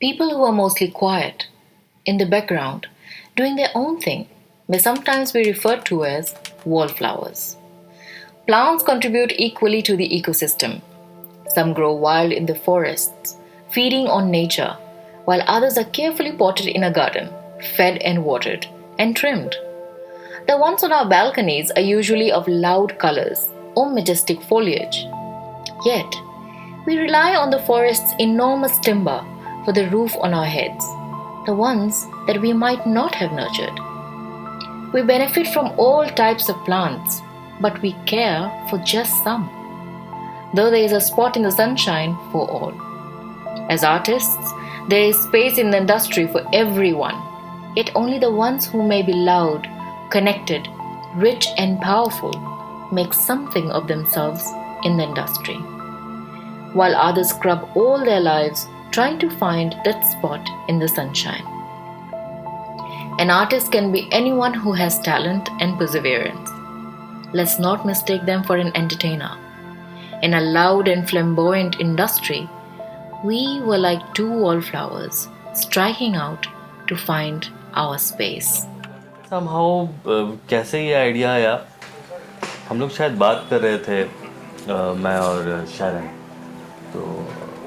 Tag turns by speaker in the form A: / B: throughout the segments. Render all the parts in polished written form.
A: People who are mostly quiet, in the background, doing their own thing, may sometimes be referred to as wallflowers. Plants contribute equally to the ecosystem. Some grow wild in the forests, feeding on nature, while others are carefully potted in a garden, fed and watered, and trimmed. The ones on our balconies are usually of loud colors or majestic foliage. Yet, we rely on the forest's enormous timber for the roof on our heads, the ones that we might not have nurtured. We benefit from all types of plants, but we care for just some, though there is a spot in the sunshine for all. As artists, there is space in the industry for everyone, yet only the ones who may be loud, connected, rich, and powerful make something of themselves in the industry, while others scrub all their lives trying to find that spot in the sunshine. An artist can be anyone who has talent and perseverance. Let's not mistake them for an entertainer. In a loud and flamboyant industry, we were like two wallflowers striking out to find our space.
B: somehow कैसे ये idea आया, हम लोग शायद बात कर रहे थे मैं और शारन, तो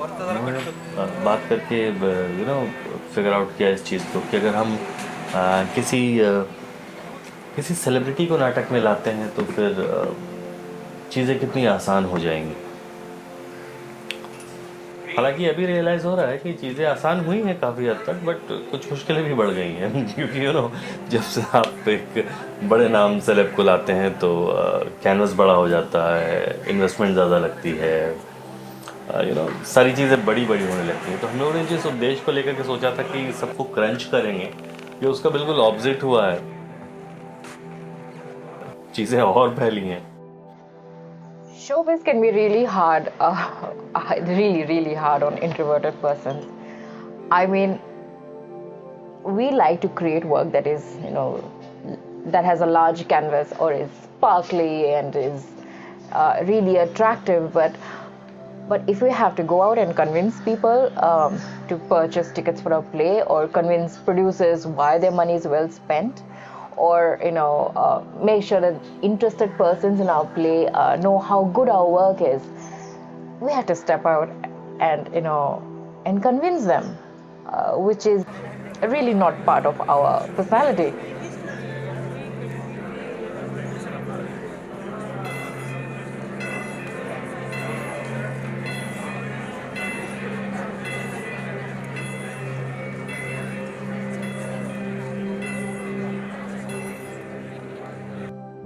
B: उन्होंने बात करके फिगर आउट किया इस चीज़ को कि अगर हम किसी सेलिब्रिटी को नाटक में लाते हैं तो फिर चीज़ें कितनी आसान हो जाएंगी। हालांकि अभी रियलाइज़ हो रहा है कि चीज़ें आसान हुई हैं काफ़ी हद तक, बट कुछ मुश्किलें भी बढ़ गई हैं क्योंकि जब से आप एक बड़े नाम सेलेब को लाते हैं तो कैनवस बड़ा हो जाता है, इन्वेस्टमेंट ज़्यादा लगती है, सारी चीज़ें बड़ी बड़ी होने लगती हैं। तो हम लोगों ने जिस उद्देश्य को लेकर के सोचा था कि सबको क्रंच करेंगे, ये उसका बिल्कुल ऑपोजिट हुआ है, चीज़ें और फैली हैं।
C: Showbiz can be really hard, really hard on introverted persons. I mean, we like to create work that is, that has a large canvas or is sparkly and is really attractive. But if we have to go out and convince people to purchase tickets for a play, or convince producers why their money is well spent, or make sure that interested persons in our play know how good our work is, we have to step out and convince them, which is really not part of our personality.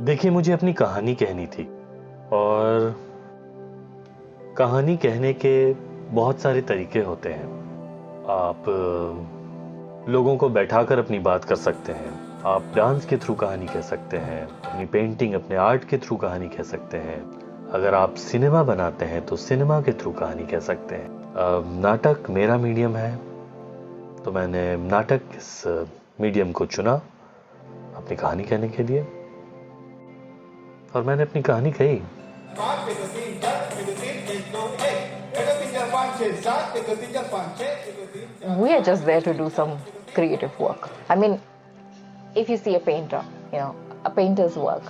B: देखिए, मुझे अपनी कहानी कहनी थी, और कहानी कहने के बहुत सारे तरीके होते हैं। आप लोगों को बैठाकर अपनी बात कर सकते हैं, आप डांस के थ्रू कहानी कह सकते हैं, अपनी पेंटिंग, अपने आर्ट के थ्रू कहानी कह सकते हैं। अगर आप सिनेमा बनाते हैं तो सिनेमा के थ्रू कहानी कह सकते हैं। नाटक मेरा मीडियम है, तो मैंने नाटक इस मीडियम को चुना अपनी कहानी कहने के लिए, और मैंने अपनी कहानी कही।
C: We are just there to do some creative work. I mean, if you see a painter, a painter's work,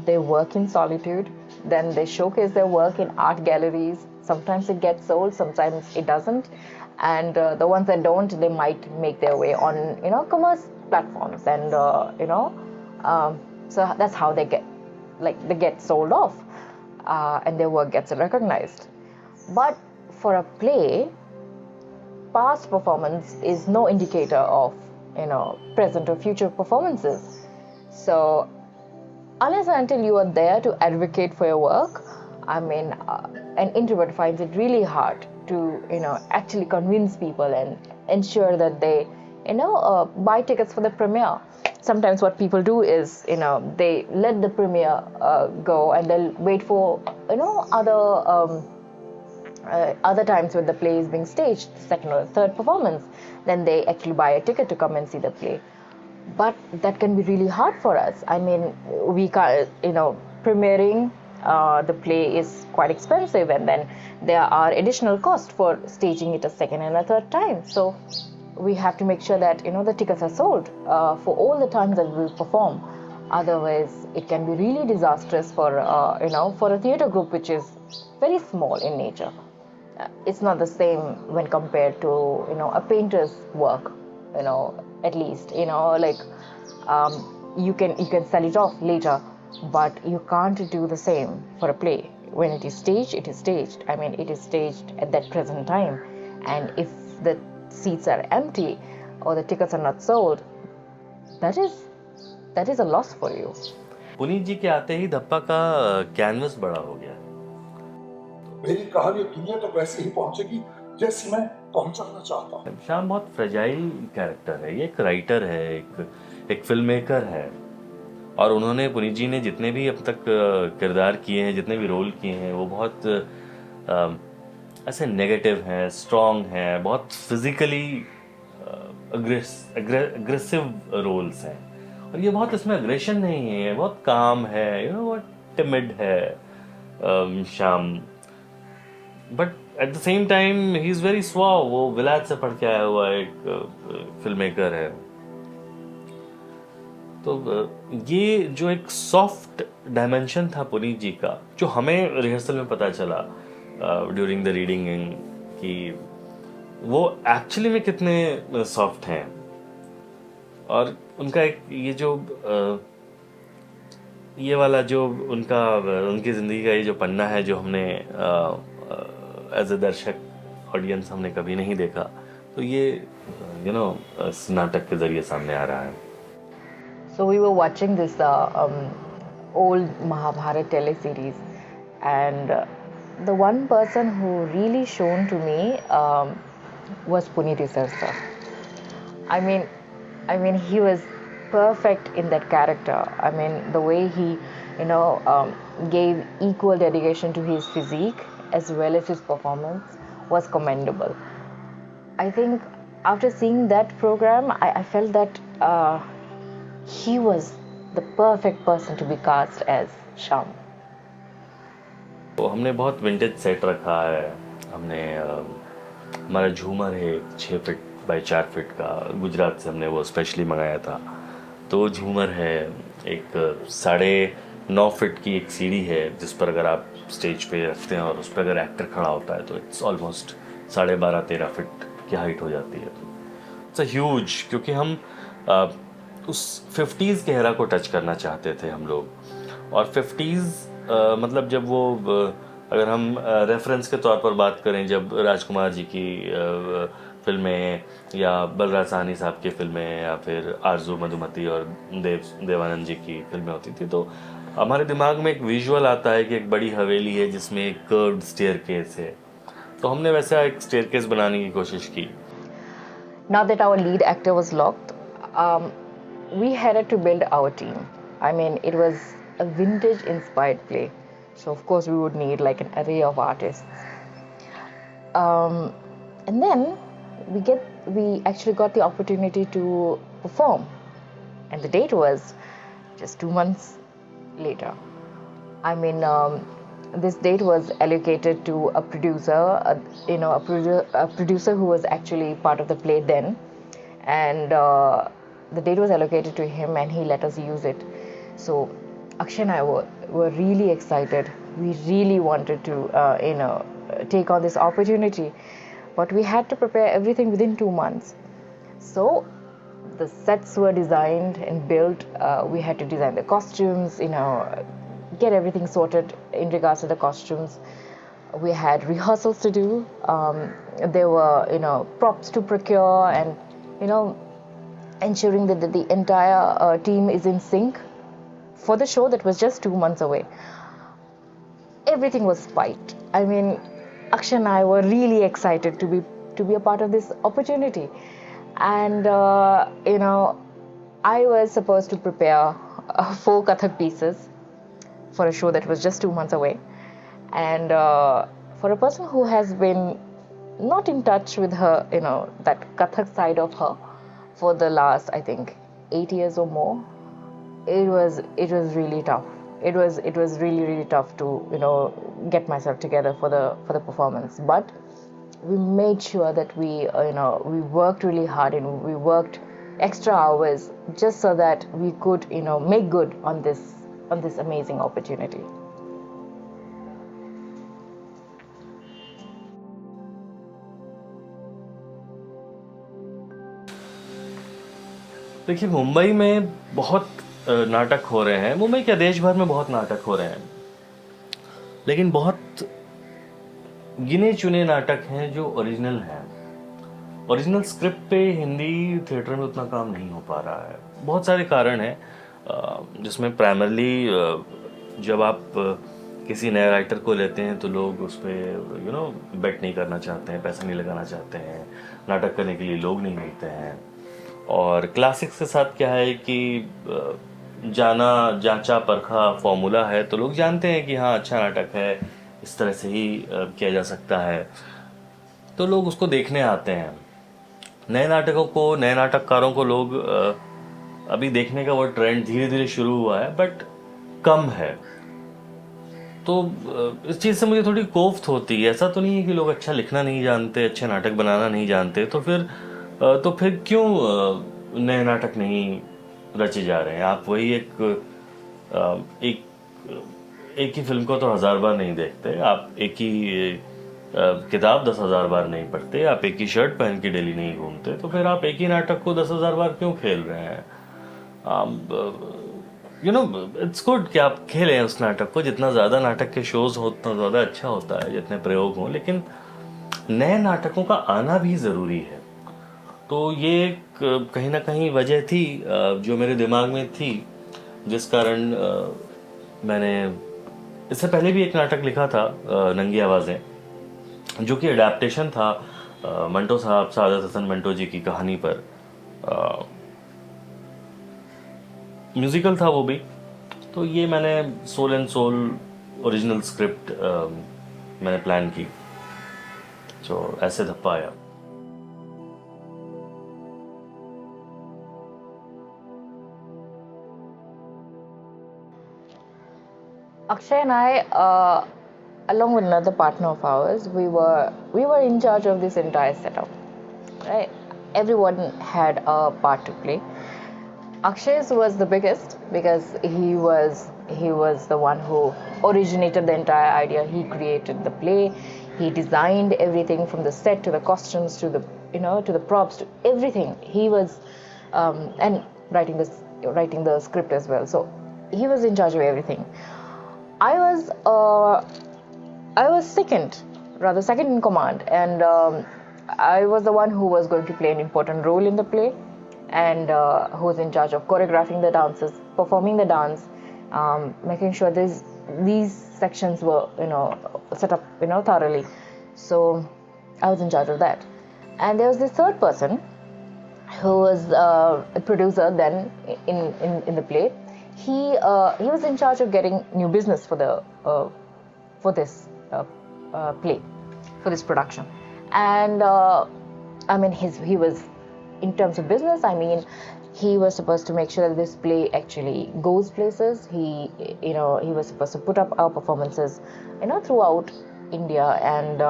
C: they work in solitude, then they showcase their work in art galleries. Sometimes it gets sold, sometimes it doesn't. And the ones that don't, they might make their way on, commerce platforms. And, so that's how they get sold off, and their work gets recognized. But for a play, past performance is no indicator of present or future performances. So unless and until you are there to advocate for your work, I mean, an introvert finds it really hard to actually convince people and ensure that they buy tickets for the premiere. Sometimes what people do is they let the premiere go, and they'll wait for other times when the play is being staged, second or third performance, then they actually buy a ticket to come and see the play. But that can be really hard for us. I mean, we can't, premiering the play is quite expensive, and then there are additional costs for staging it a second and a third time. So we have to make sure that the tickets are sold for all the times that we perform. Otherwise, it can be really disastrous for for a theatre group which is very small in nature. It's not the same when compared to a painter's work. At least like you can sell it off later, but you can't do the same for a play. When it is staged, it is staged. I mean, it is staged at that present time, and if the seats are empty or the tickets are not sold, that is a loss for you.
B: Puneet जी के आते ही धप्पा का canvas बड़ा हो गया।
D: मेरी कहानी दुनिया तक वैसे ही पहुंचेगी जैसी मैं पहुंचाना चाहता हूं।
B: श्याम बहुत फ्रेजाइल कैरेक्टर है, ये एक राइटर है, एक फिल्म मेकर है, और उन्होंने, पुनीत जी ने जितने भी अब तक किरदार किए हैं, जितने भी रोल किए हैं, वो बहुत ऐसे नेगेटिव हैं, स्ट्रॉन्ग हैं, बहुत फिजिकली अग्रेसिव रोल्स हैं, और ये बहुत, इसमें अग्रेशन नहीं है, बहुत काम है, बहुत टिमिड है Shyam, but at the same time he is very suave. वो विलायत से पढ़ के आया हुआ एक फिल्म मेकर है। तो ये जो एक सॉफ्ट डायमेंशन था पुनीत जी का, जो हमें रिहर्सल में पता चला ड्यूरिंग द रीडिंग, कि वो एक्चुअली में कितने सॉफ्ट हैं, और उनका एक ये जो ये वाला जो उनकी ज़िंदगी का ये जो पन्ना है, जो हमने एज ए दर्शक ऑडियंस हमने कभी नहीं देखा, तो ये इस नाटक के जरिए सामने आ रहा है।
C: So we were watching this old Mahabharata teleseries, and the one person who really shone to me was Puneet sir. I mean, he was perfect in that character. I mean, the way he, gave equal dedication to his physique as well as his performance was commendable. I think after seeing that program, I felt that he was the perfect person to be cast as Shyam.
B: तो हमने बहुत vintage set रखा है। हमने हमारा झूमर है 6 feet by 4 feet का, गुजरात से हमने वो स्पेशली मंगाया था। तो झूमर है, एक 9.5 फीट की एक सीढ़ी है, जिस पर अगर आप स्टेज पे रखते हैं और उस पर अगर एक्टर खड़ा होता है तो इट्स ऑलमोस्ट 12.5-13 फीट की हाइट हो जाती है। इट्स अ ह्यूज, क्योंकि हम उस 50s के एरा को टच करना चाहते थे हम लोग, और 50s मतलब जब वो अगर हम रेफरेंस के तौर पर बात करें, जब राजकुमार जी की फिल्में या बलराज साहनी साहब की फिल्में या फिर आरजू मधुमती और देवानंद जी की फिल्में होती थी, तो हमारे दिमाग में एक विजुअल आता है कि एक बड़ी हवेली है जिसमें एक कर्व्ड स्टेयरकेस है। तो हमने वैसा एक स्टेयरकेस बनाने की कोशिश की।
C: Now that our lead actor was locked, we had to build our team. I mean, it was a vintage inspired play, so of course we would need like an array of artists. And then we actually got the opportunity to perform, and the date was just 2 months later. I mean, this date was allocated to a producer, a producer who was actually part of the play then, and the date was allocated to him, and he let us use it. So Akshay and I were really excited. We really wanted to take on this opportunity, but we had to prepare everything within 2 months. So the sets were designed and built. We had to design the costumes, get everything sorted in regards to the costumes. We had rehearsals to do. There were props to procure, and ensuring that the entire team is in sync for the show that was just 2 months away. Everything was spiked. I mean, Akshay and I were really excited to be a part of this opportunity, and I was supposed to prepare 4 Kathak pieces for a show that was just 2 months away. And for a person who has been not in touch with her, that Kathak side of her for the last, I think, 8 years or more, it was really tough. it was really tough to get myself together for the performance. But we made sure that we worked really hard and we worked extra hours just so that we could make good on this amazing opportunity.
B: देखिए, मुंबई में बहुत नाटक हो रहे हैं। मुंबई क्या, देश भर में बहुत नाटक हो रहे हैं, लेकिन बहुत गिने चुने नाटक हैं जो ओरिजिनल हैं। ओरिजिनल स्क्रिप्ट पे हिंदी थिएटर में उतना काम नहीं हो पा रहा है। बहुत सारे कारण हैं, जिसमें प्राइमरली जब आप किसी नए राइटर को लेते हैं तो लोग उस पर बेट नहीं करना चाहते हैं, पैसा नहीं लगाना चाहते हैं, नाटक करने के लिए लोग नहीं मिलते हैं। और क्लासिक्स के साथ क्या है कि जाना जांचा परखा फॉर्मूला है, तो लोग जानते हैं कि हाँ अच्छा नाटक है, इस तरह से ही किया जा सकता है, तो लोग उसको देखने आते हैं। नए नाटकों को, नए नाटककारों को लोग अभी देखने का वो ट्रेंड धीरे धीरे शुरू हुआ है, बट कम है। तो इस चीज़ से मुझे थोड़ी कोफ्त होती है। ऐसा तो नहीं है कि लोग अच्छा लिखना नहीं जानते, अच्छे नाटक बनाना नहीं जानते, तो फिर क्यों नए नाटक नहीं रचे जा रहे हैं। आप वही एक ही फिल्म को तो 1000 बार नहीं देखते, आप एक ही किताब 10,000 बार नहीं पढ़ते, आप एक ही शर्ट पहन के डेली नहीं घूमते, तो फिर आप एक ही नाटक को 10,000 बार क्यों खेल रहे हैं। इट्स गुड कि आप खेलें उस नाटक को। जितना ज़्यादा नाटक के शोज हो उतना ज़्यादा अच्छा होता है, जितने प्रयोग हों, लेकिन नए नाटकों का आना भी ज़रूरी है। तो ये कहीं ना कहीं वजह थी जो मेरे दिमाग में थी, जिस कारण मैंने इससे पहले भी एक नाटक लिखा था, नंगी आवाज़ें, जो कि अडेप्टेशन था मंटो साहब, सादत हसन मंटो जी की कहानी पर। म्यूजिकल था वो भी। तो ये मैंने soul and soul original script मैंने प्लान की, तो ऐसे धप्पा आया।
C: Akshay and I, along with another partner of ours, we were in charge of this entire setup. Right? Everyone had a part to play. Akshay's was the biggest because he was the one who originated the entire idea. He created the play. He designed everything from the set to the costumes to the props to everything. He was and writing the script as well. So he was in charge of everything. I was second in command, and I was the one who was going to play an important role in the play, and who was in charge of choreographing the dances, performing the dance, making sure these sections were set up thoroughly. So I was in charge of that. And there was this third person who was a producer then in the play. He was in charge of getting new business for this play, for this production. And I mean, he was, in terms of business, I mean, he was supposed to make sure that this play actually goes places. He was supposed to put up our performances throughout India and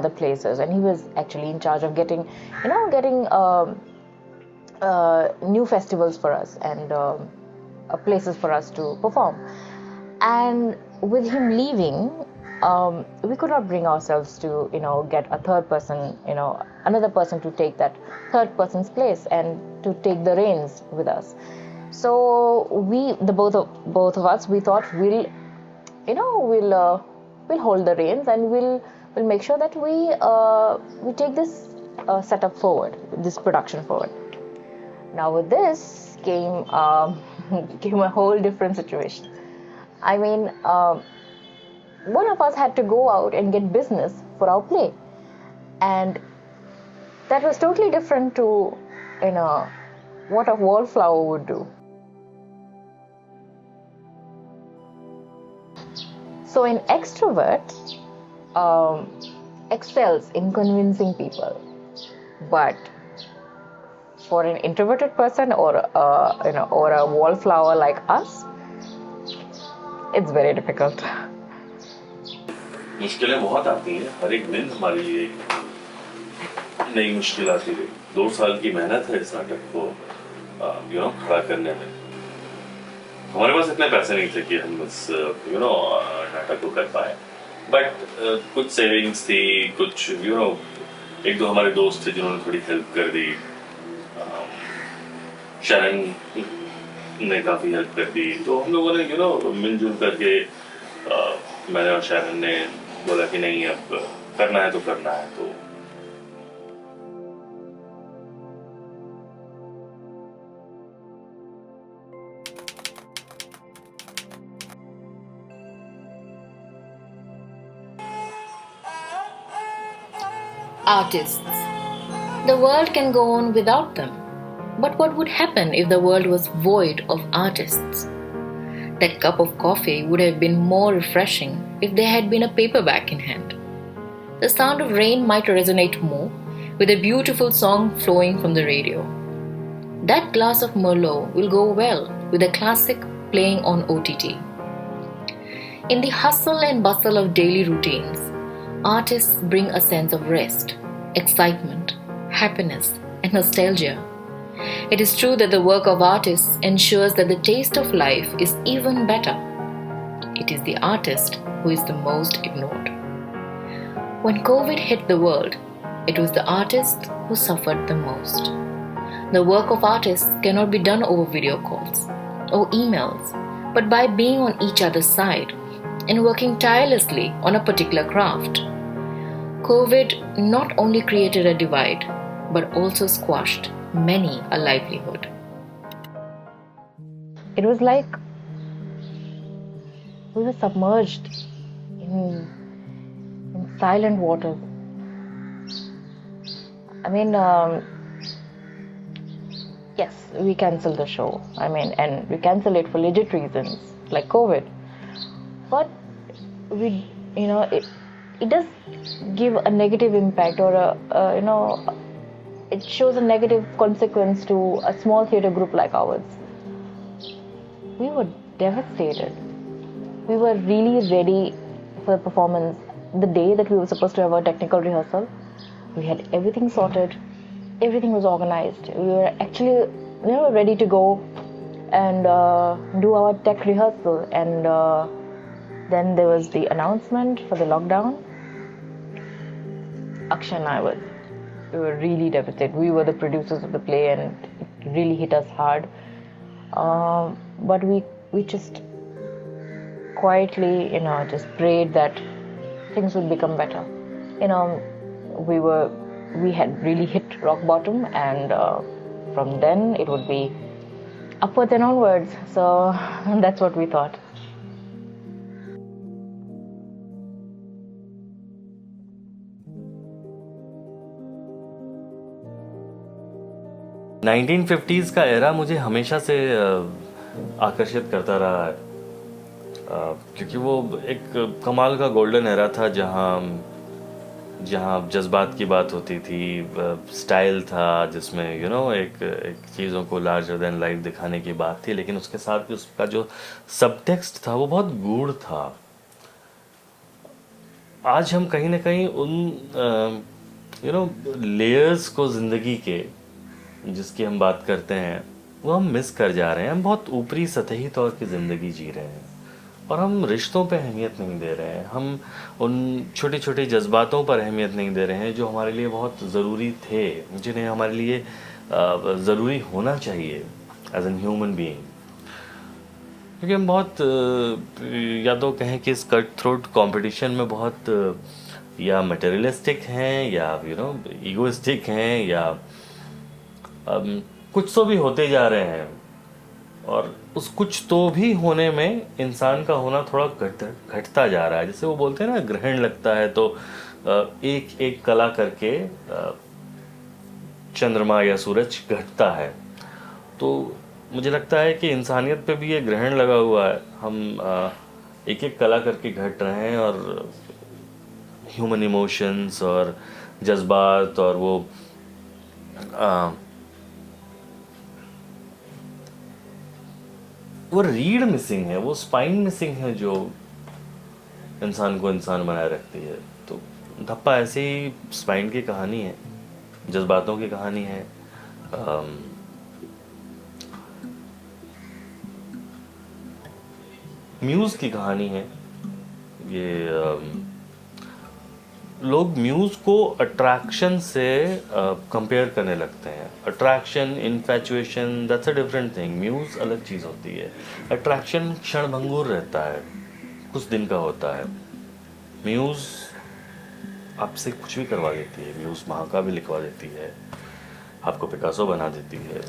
C: other places. And he was actually in charge of getting new festivals for us and places for us to perform. And with him leaving, we could not bring ourselves to get a third person, another person to take that third person's place and to take the reins with us. So both of us, we thought we'll hold the reins and we'll make sure that we take this setup forward, this production forward. Now with this came a whole different situation. I mean, one of us had to go out and get business for our play, and that was totally different to what a wallflower would do. So an extrovert excels in convincing people, but for an introverted person or a wallflower like us, It's very difficult.
B: मुश्किलें बहुत आती हैं, हर एक दिन हमारे लिए नई मुश्किल आती है। 2 साल की मेहनत है इस नाटक को खड़ा करने में। हमारे पास इतने पैसे नहीं थे कि हम इस नाटक को कर पाए, बट कुछ सेविंग्स थी, कुछ एक दो हमारे दोस्त थे जिन्होंने थोड़ी हेल्प कर दी। शरण ने काफी हेल्प कर दी, तो हम लोगों ने मिलजुल करके मैंने और शरण ने बोला कि नहीं, अब करना है तो करना है। तो
A: Artists. The world can go on without them. But what would happen if the world was void of artists? That cup of coffee would have been more refreshing if there had been a paperback in hand. The sound of rain might resonate more with a beautiful song flowing from the radio. That glass of Merlot will go well with a classic playing on OTT. In the hustle and bustle of daily routines, artists bring a sense of rest, excitement, happiness, and nostalgia. It is true that the work of artists ensures that the taste of life is even better. It is the artist who is the most ignored. When COVID hit the world, it was the artists who suffered the most. The work of artists cannot be done over video calls or emails, but by being on each other's side and working tirelessly on a particular craft. COVID not only created a divide, but also squashed many a livelihood.
C: It was like we were submerged in silent waters. I mean, yes, we cancelled the show. And we cancelled it for legit reasons, like COVID. But it does give a negative impact, or it shows a negative consequence to a small theatre group like ours. We were devastated. We were really ready for the performance. The day that we were supposed to have our technical rehearsal, we had everything sorted, everything was organized. We were actually ready to go and do our tech rehearsal, and then there was the announcement for the lockdown. Akshay and we were really devastated. We were the producers of the play, and it really hit us hard. But we just quietly, just prayed that things would become better. We had really hit rock bottom, and from then it would be upwards and onwards. So that's what we thought.
B: Nineteen 1950s का era मुझे हमेशा से आकर्षित करता रहा है, क्योंकि वो एक कमाल का गोल्डन एरा था जहाँ जज्बात की बात होती थी, स्टाइल था जिसमें एक चीज़ों को लार्जर देन लाइफ दिखाने की बात थी, लेकिन उसके साथ उसका जो सबटेक्स्ट था वो बहुत गूढ़ था। आज हम कहीं ना कहीं उन लेयर्स को ज़िंदगी के जिसकी हम बात करते हैं वो हम मिस कर जा रहे हैं। हम बहुत ऊपरी सतही तौर की ज़िंदगी जी रहे हैं और हम रिश्तों पे अहमियत नहीं दे रहे हैं। हम उन छोटे छोटे जज्बातों पर अहमियत नहीं दे रहे हैं जो हमारे लिए बहुत ज़रूरी थे, जिन्हें हमारे लिए ज़रूरी होना चाहिए एज एन ह्यूमन बीइंग। क्योंकि हम बहुत या तो कहें कि इस कट थ्रोट कंपटीशन में बहुत या मटेरियलिस्टिक हैं या ईगोइस्टिक हैं या कुछ तो भी होते जा रहे हैं, और उस कुछ तो भी होने में इंसान का होना थोड़ा घटता जा रहा है। जैसे वो बोलते हैं ना, ग्रहण लगता है तो एक एक कला करके चंद्रमा या सूरज घटता है। तो मुझे लगता है कि इंसानियत पे भी ये ग्रहण लगा हुआ है। हम एक एक कला करके घट रहे हैं, और ह्यूमन इमोशंस और जज्बात और वो वो रीढ़ मिसिंग है, वो स्पाइन मिसिंग है जो इंसान को इंसान बनाए रखती है। तो धप्पा ऐसी स्पाइन की कहानी है, जज्बातों की कहानी है, म्यूज़ की कहानी है। ये लोग म्यूज़ को अट्रैक्शन से कंपेयर करने लगते हैं। Attraction, infatuation, that's a different thing. Muse अलग चीज़ होती है। अट्रैक्शन क्षणभंगुर रहता है, कुछ दिन का होता है। म्यूज़ आपसे कुछ भी करवा देती है। म्यूज़ महाकाव्य लिखवा देती है, आपको पिकासो बना देती है।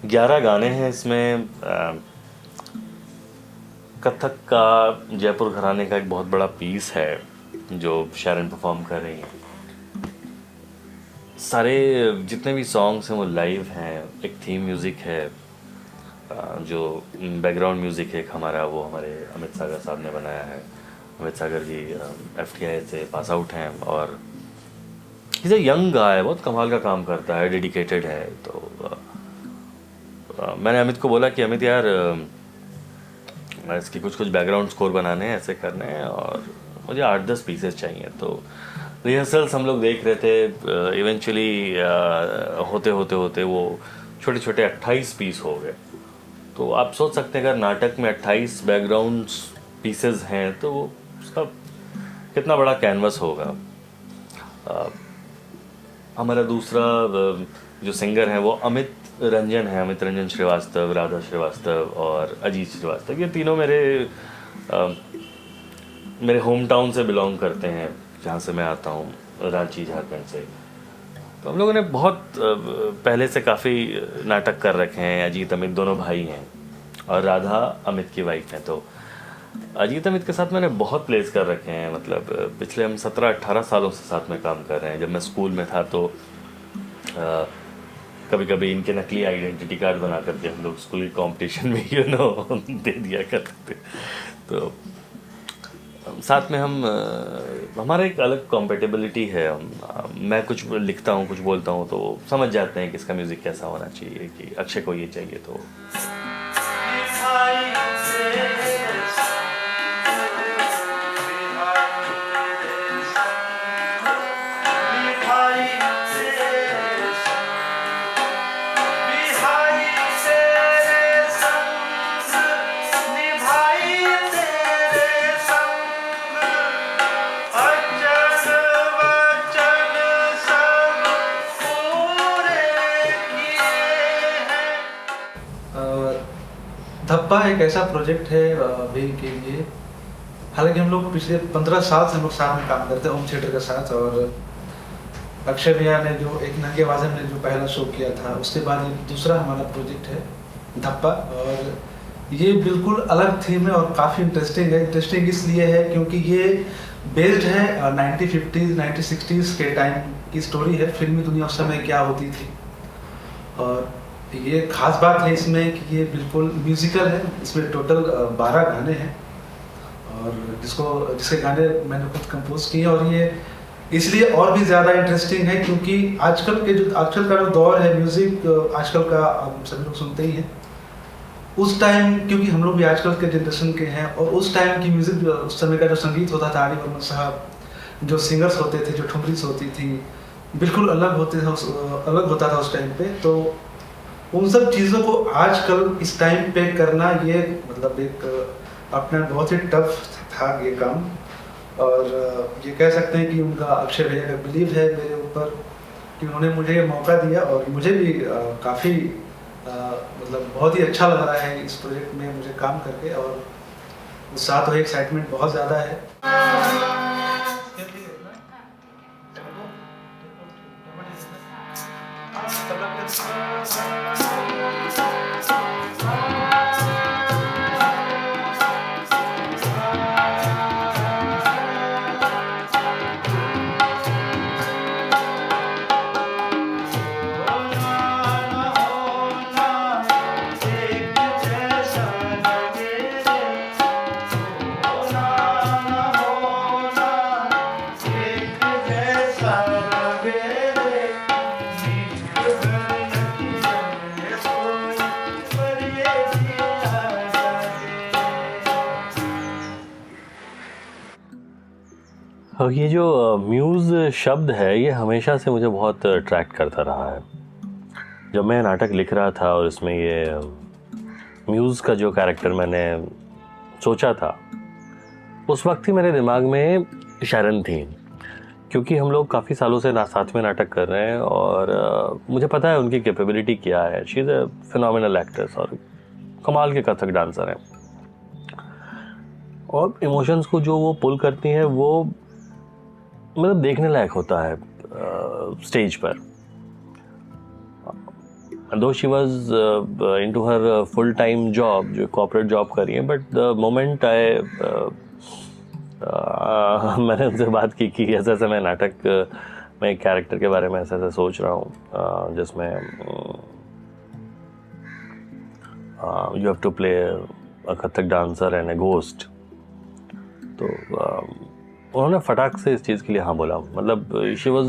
B: 11 गाने हैं इसमें। कथक का, जयपुर घराने का एक बहुत बड़ा पीस है जो शरण परफॉर्म कर रही हैं। सारे जितने भी सॉन्ग्स हैं वो लाइव हैं। एक थीम म्यूज़िक है, जो बैकग्राउंड म्यूज़िक है एक हमारा, वो हमारे अमित सागर साहब ने बनाया है। अमित सागर जी FTI से पास आउट हैं और इसे यंग गाय, बहुत कमाल का काम करता है, डेडिकेटेड है। तो मैंने अमित को बोला कि अमित यार, इसकी कुछ बैकग्राउंड स्कोर बनाने हैं, ऐसे करने हैं, और मुझे 8-10 पीसेस चाहिए। तो रिहर्सल्स हम लोग देख रहे थे। इवेंचुअली होते होते होते वो छोटे छोटे 28 पीस हो गए। तो आप सोच सकते हैं अगर नाटक में 28 बैकग्राउंड पीसेस हैं तो वो उसका कितना बड़ा कैनवस होगा। हमारा दूसरा जो सिंगर है वो अमित रंजन श्रीवास्तव, राधा श्रीवास्तव और अजीत श्रीवास्तव। ये तीनों मेरे होम टाउन से बिलोंग करते हैं, जहाँ से मैं आता हूँ, रांची, झारखंड से। तो हम लोगों ने बहुत पहले से काफ़ी नाटक कर रखे हैं। अजीत अमित दोनों भाई हैं और राधा अमित की वाइफ हैं। तो अजीत अमित के साथ मैंने बहुत प्लेस कर रखे हैं। मतलब पिछले हम 17-18 सालों से साथ में काम कर रहे हैं। जब मैं स्कूल में था तो कभी कभी इनके नकली आइडेंटिटी कार्ड बना करके हम लोग स्कूल के कंपटीशन में दे दिया करते थे। तो साथ में हमारा एक अलग कॉम्पेटेबिलिटी है। मैं कुछ लिखता हूँ, कुछ बोलता हूँ, तो समझ जाते हैं कि इसका म्यूज़िक कैसा होना चाहिए, कि अक्षय को ये चाहिए। तो
E: धप्पा एक ऐसा प्रोजेक्ट है अभी के लिए। हालांकि हम लोग पिछले 15 साल से हम लोग साथ में काम करते हैं ओम थिएटर के साथ। और अक्षय भैया ने जो एक नंगे वाजन ने जो पहला शो किया था, उसके बाद ये दूसरा हमारा प्रोजेक्ट है धप्पा। और ये बिल्कुल अलग थीम है और काफ़ी इंटरेस्टिंग है। इंटरेस्टिंग इसलिए है क्योंकि ये बेस्ड है 1950s 1960s के टाइम की स्टोरी है। फिल्मी दुनिया उस समय क्या होती थी। और ये खास बात है इसमें कि ये बिल्कुल म्यूजिकल है। इसमें टोटल 12 गाने हैं और जिसके गाने मैंने खुद कंपोज किए। और ये इसलिए और भी ज़्यादा इंटरेस्टिंग है क्योंकि आजकल का जो दौर है म्यूज़िक, आजकल का आप सभी लोग सुनते ही हैं। उस टाइम, क्योंकि हम लोग भी आजकल के जनरेशन के हैं, और उस टाइम की म्यूज़िक, उस समय का जो संगीत होता था, आर डी बर्मन साहब, जो सिंगर्स होते थे, जो ठुमरीस होती थी, बिल्कुल अलग होता था उस टाइम पे। तो उन सब चीज़ों को आजकल इस टाइम पे करना, ये मतलब एक अपना बहुत ही टफ था ये काम। और ये कह सकते हैं कि उनका, अक्षय भैया का बिलीव है मेरे ऊपर कि उन्होंने मुझे ये मौका दिया। और मुझे भी काफ़ी मतलब बहुत ही अच्छा लग रहा है इस प्रोजेक्ट में मुझे काम करके। और साथ वो एक्साइटमेंट बहुत ज़्यादा है।
B: ये जो म्यूज़ शब्द है ये हमेशा से मुझे बहुत अट्रैक्ट करता रहा है। जब मैं नाटक लिख रहा था और इसमें ये म्यूज़ का जो कैरेक्टर मैंने सोचा था, उस वक्त ही मेरे दिमाग में शरण थी, क्योंकि हम लोग काफ़ी सालों से साथ में नाटक कर रहे हैं और मुझे पता है उनकी कैपेबिलिटी क्या है। She is a phenomenal actress और कमाल के कथक डांसर हैं, और इमोशंस को जो वो पुल करती हैं वो मतलब देखने लायक होता है स्टेज पर। दो she was into her full time job, जो कॉर्पोरेट जॉब कर रही है, बट द मोमेंट मैंने उनसे बात की कि ऐसे ऐसे मैं नाटक में एक कैरेक्टर के बारे में ऐसे ऐसे सोच रहा हूँ जिसमें you have to play a Kathak dancer and a ghost. तो उन्होंने फटाक से इस चीज़ के लिए हाँ बोला, मतलब शी वॉज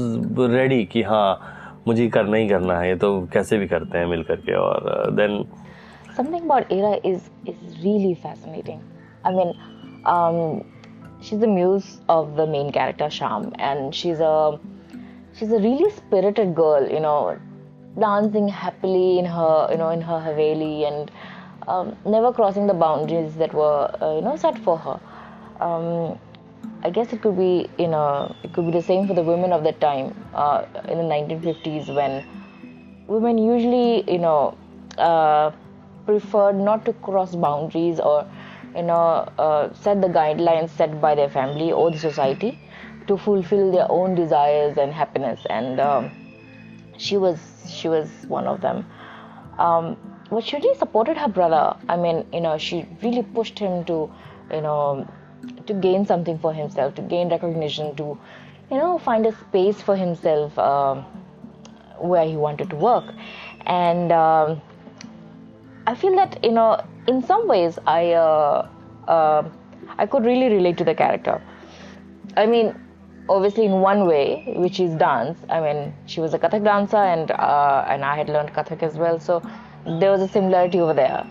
B: रेडी कि हाँ मुझे करना ही करना है, ये तो कैसे भी करते हैं मिल करके। और then
C: something about Ira is really fascinating. I mean, she's the muse of the main character Sham, and she's a really spirited girl, you know, dancing happily in her Haveli, and never crossing the boundaries that were set for her. I guess it could be the same for the women of that time in the 1950s, when women usually preferred not to cross boundaries or set the guidelines set by their family or the society to fulfill their own desires and happiness, and she was one of them. But she really supported her brother. I mean, she really pushed him to to gain something for himself, to gain recognition, to find a space for himself where he wanted to work. And I feel that in some ways I could really relate to the character. I mean, obviously in one way, which is dance. I mean, she was a Kathak dancer, and I had learned Kathak as well, so there was a similarity over there.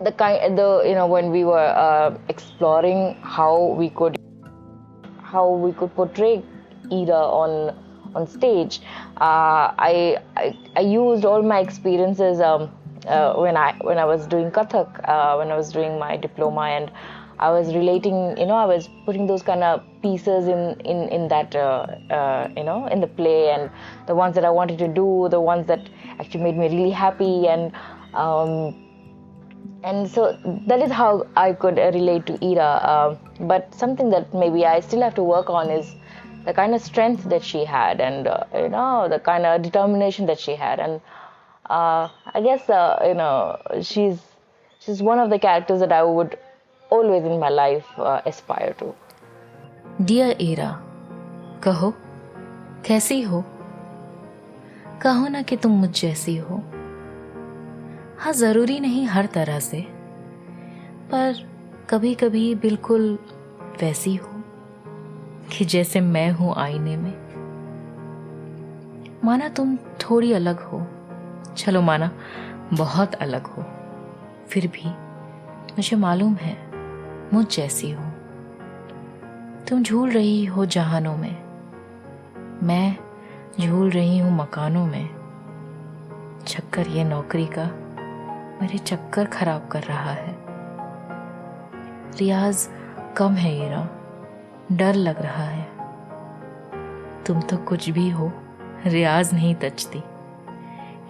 C: When we were exploring how we could portray Ira on stage, I used all my experiences when I was doing Kathak, when I was doing my diploma, and I was relating, I was putting those kind of pieces in that in the play, and the ones that I wanted to do, the ones that actually made me really happy, and so that is how I could relate to Ira. But something that maybe I still have to work on is the kind of strength that she had, and the kind of determination that she had. And I guess she's one of the characters that I would always in my life aspire to.
A: Dear Ira, कहो कैसी हो, कहो ना कि तुम मुझ जैसी हो। हाँ, ज़रूरी नहीं हर तरह से, पर कभी कभी बिल्कुल वैसी हो कि जैसे मैं हूं आईने में। माना तुम थोड़ी अलग हो, चलो माना बहुत अलग हो, फिर भी मुझे मालूम है मुझ जैसी हो। तुम झूल रही हो जहानों में, मैं झूल रही हूं मकानों में। चक्कर ये नौकरी का मेरे चक्कर खराब कर रहा है। रियाज कम है ईरा, डर लग रहा है। तुम तो कुछ भी हो, रियाज नहीं तचती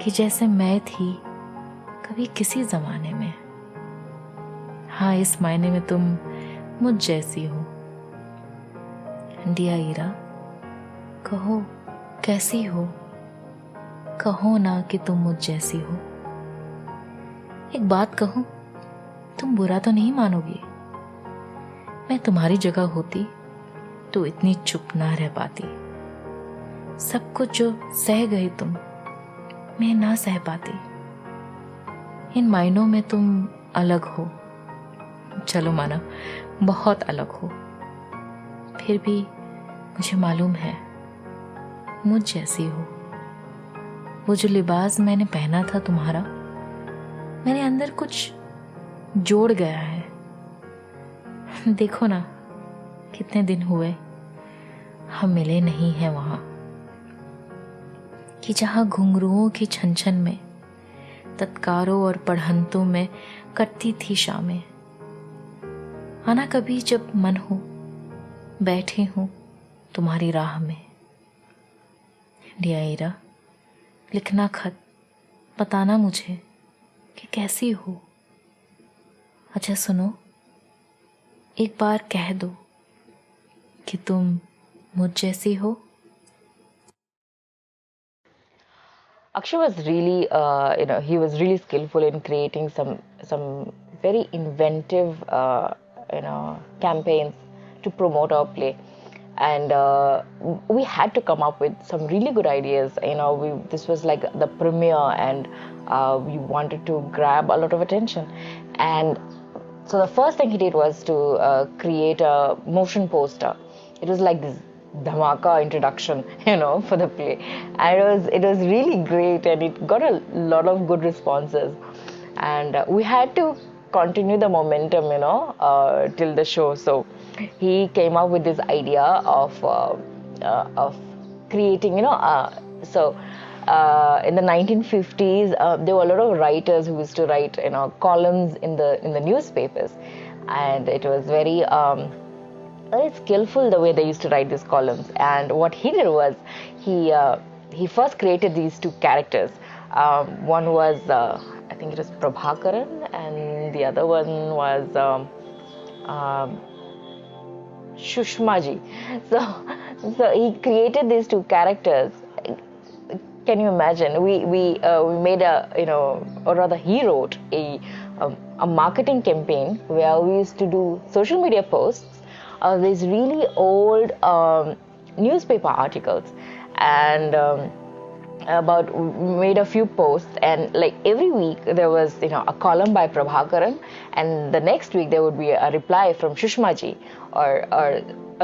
A: कि जैसे मैं थी कभी किसी जमाने में। हाँ, इस मायने में तुम मुझ जैसी हो। डियर ईरा, कहो कैसी हो, कहो ना कि तुम मुझ जैसी हो। एक बात कहूं, तुम बुरा तो नहीं मानोगी। मैं तुम्हारी जगह होती तो इतनी चुप ना रह पाती। सब कुछ जो सह गए तुम, मैं ना सह पाती। इन मायनों में तुम अलग हो, चलो माना बहुत अलग हो, फिर भी मुझे मालूम है मुझ जैसी हो। वो जो लिबास मैंने पहना था तुम्हारा, मेरे अंदर कुछ जोड़ गया है। देखो ना, कितने दिन हुए हम मिले नहीं हैं वहां, कि जहां घुंघरुओं की छन छन में, तत्कारों और पढ़ंतों में कटती थी शामें। आना कभी जब मन हो, बैठे हूं तुम्हारी राह में। डियारा, लिखना खत, बताना मुझे कि कैसी हो। अच्छा सुनो, एक बार कह दो कि तुम मुझ जैसी हो।
C: Akshay was really, he was really skillful in creating some very inventive, campaigns to promote our play, and we had to come up with some really good ideas. This was like the premiere, and we wanted to grab a lot of attention, and so the first thing he did was to create a motion poster. It was like this dhamaka introduction, for the play, and it was really great, and it got a lot of good responses, and we had to continue the momentum, till the show. So he came up with this idea of creating, in the 1950s, there were a lot of writers who used to write, columns in the newspapers, and it was very skillful the way they used to write these columns. And what he did was he first created these two characters. One was I think it was Prabhakaran, and the other one was Shushmaji. So he created these two characters. Can you imagine? We made or rather he wrote a marketing campaign where we used to do social media posts of these really old newspaper articles, and made a few posts, and like every week there was a column by Prabhakaran, and the next week there would be a reply from Shushmaji or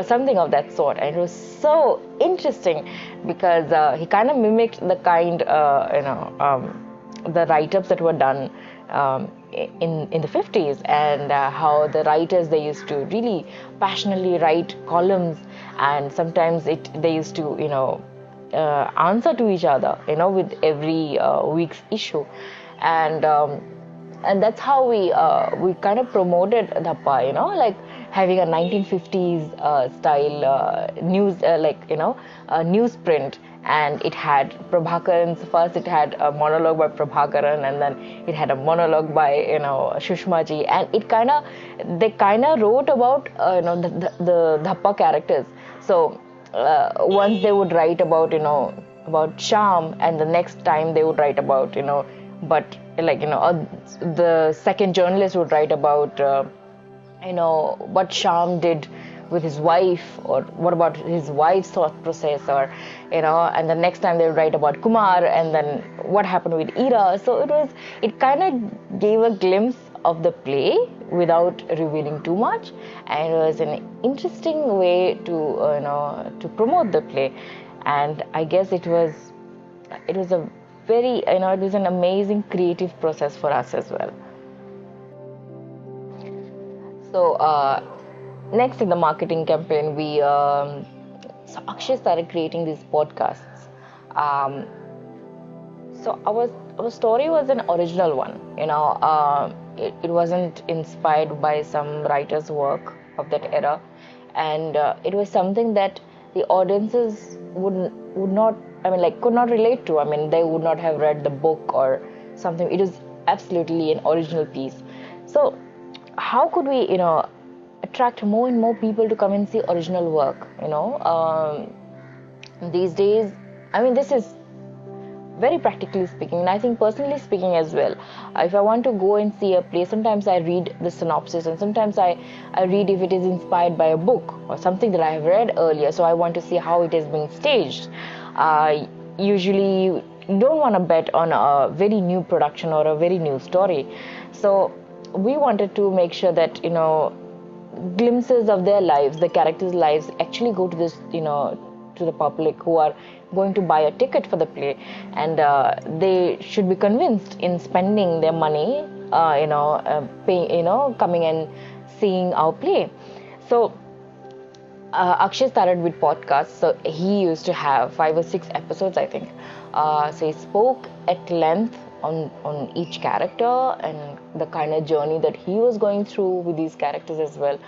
C: something of that sort. And it was so interesting because he kind of mimicked the kind the write-ups that were done in the 50s, and how the writers, they used to really passionately write columns, and sometimes they used to answer to each other with every week's issue, and that's how we kind of promoted Dhappa, like having a 1950s style news newsprint. And it had Prabhakaran's, first it had a monologue by Prabhakaran, and then it had a monologue by Shushmaji, and they kind of wrote about the Dhappa characters. So once they would write about Sham, and the next time they would write about the second journalist would write about what Sham did with his wife, or what about his wife's thought process, or and the next time they would write about Kumar, and then what happened with Ira. So it kind of gave a glimpse of the play without revealing too much, and it was an interesting way to promote the play. And I guess it was a very it was an amazing creative process for us as well. So next in the marketing campaign, so Akshay started creating these podcasts. So our story was an original one. It wasn't inspired by some writer's work of that era, and it was something that the audiences could not relate to. I mean, they would not have read the book or something. It was absolutely an original piece. So how could we attract more and more people to come and see original work? These days, I mean, this is very practically speaking, and I think personally speaking as well. If I want to go and see a play, sometimes I read the synopsis, and sometimes I read if it is inspired by a book or something that I have read earlier, so I want to see how it is being staged. Usually you don't want to bet on a very new production or a very new story. So we wanted to make sure that glimpses of their lives, the characters' lives, actually go to this to the public who are going to buy a ticket for the play, and they should be convinced in spending their money, coming and seeing our play. So Akshay started with podcasts, so he used to have 5 or 6 episodes, I think. So he spoke at length on each character and the kind of journey that he was going through with these characters as well.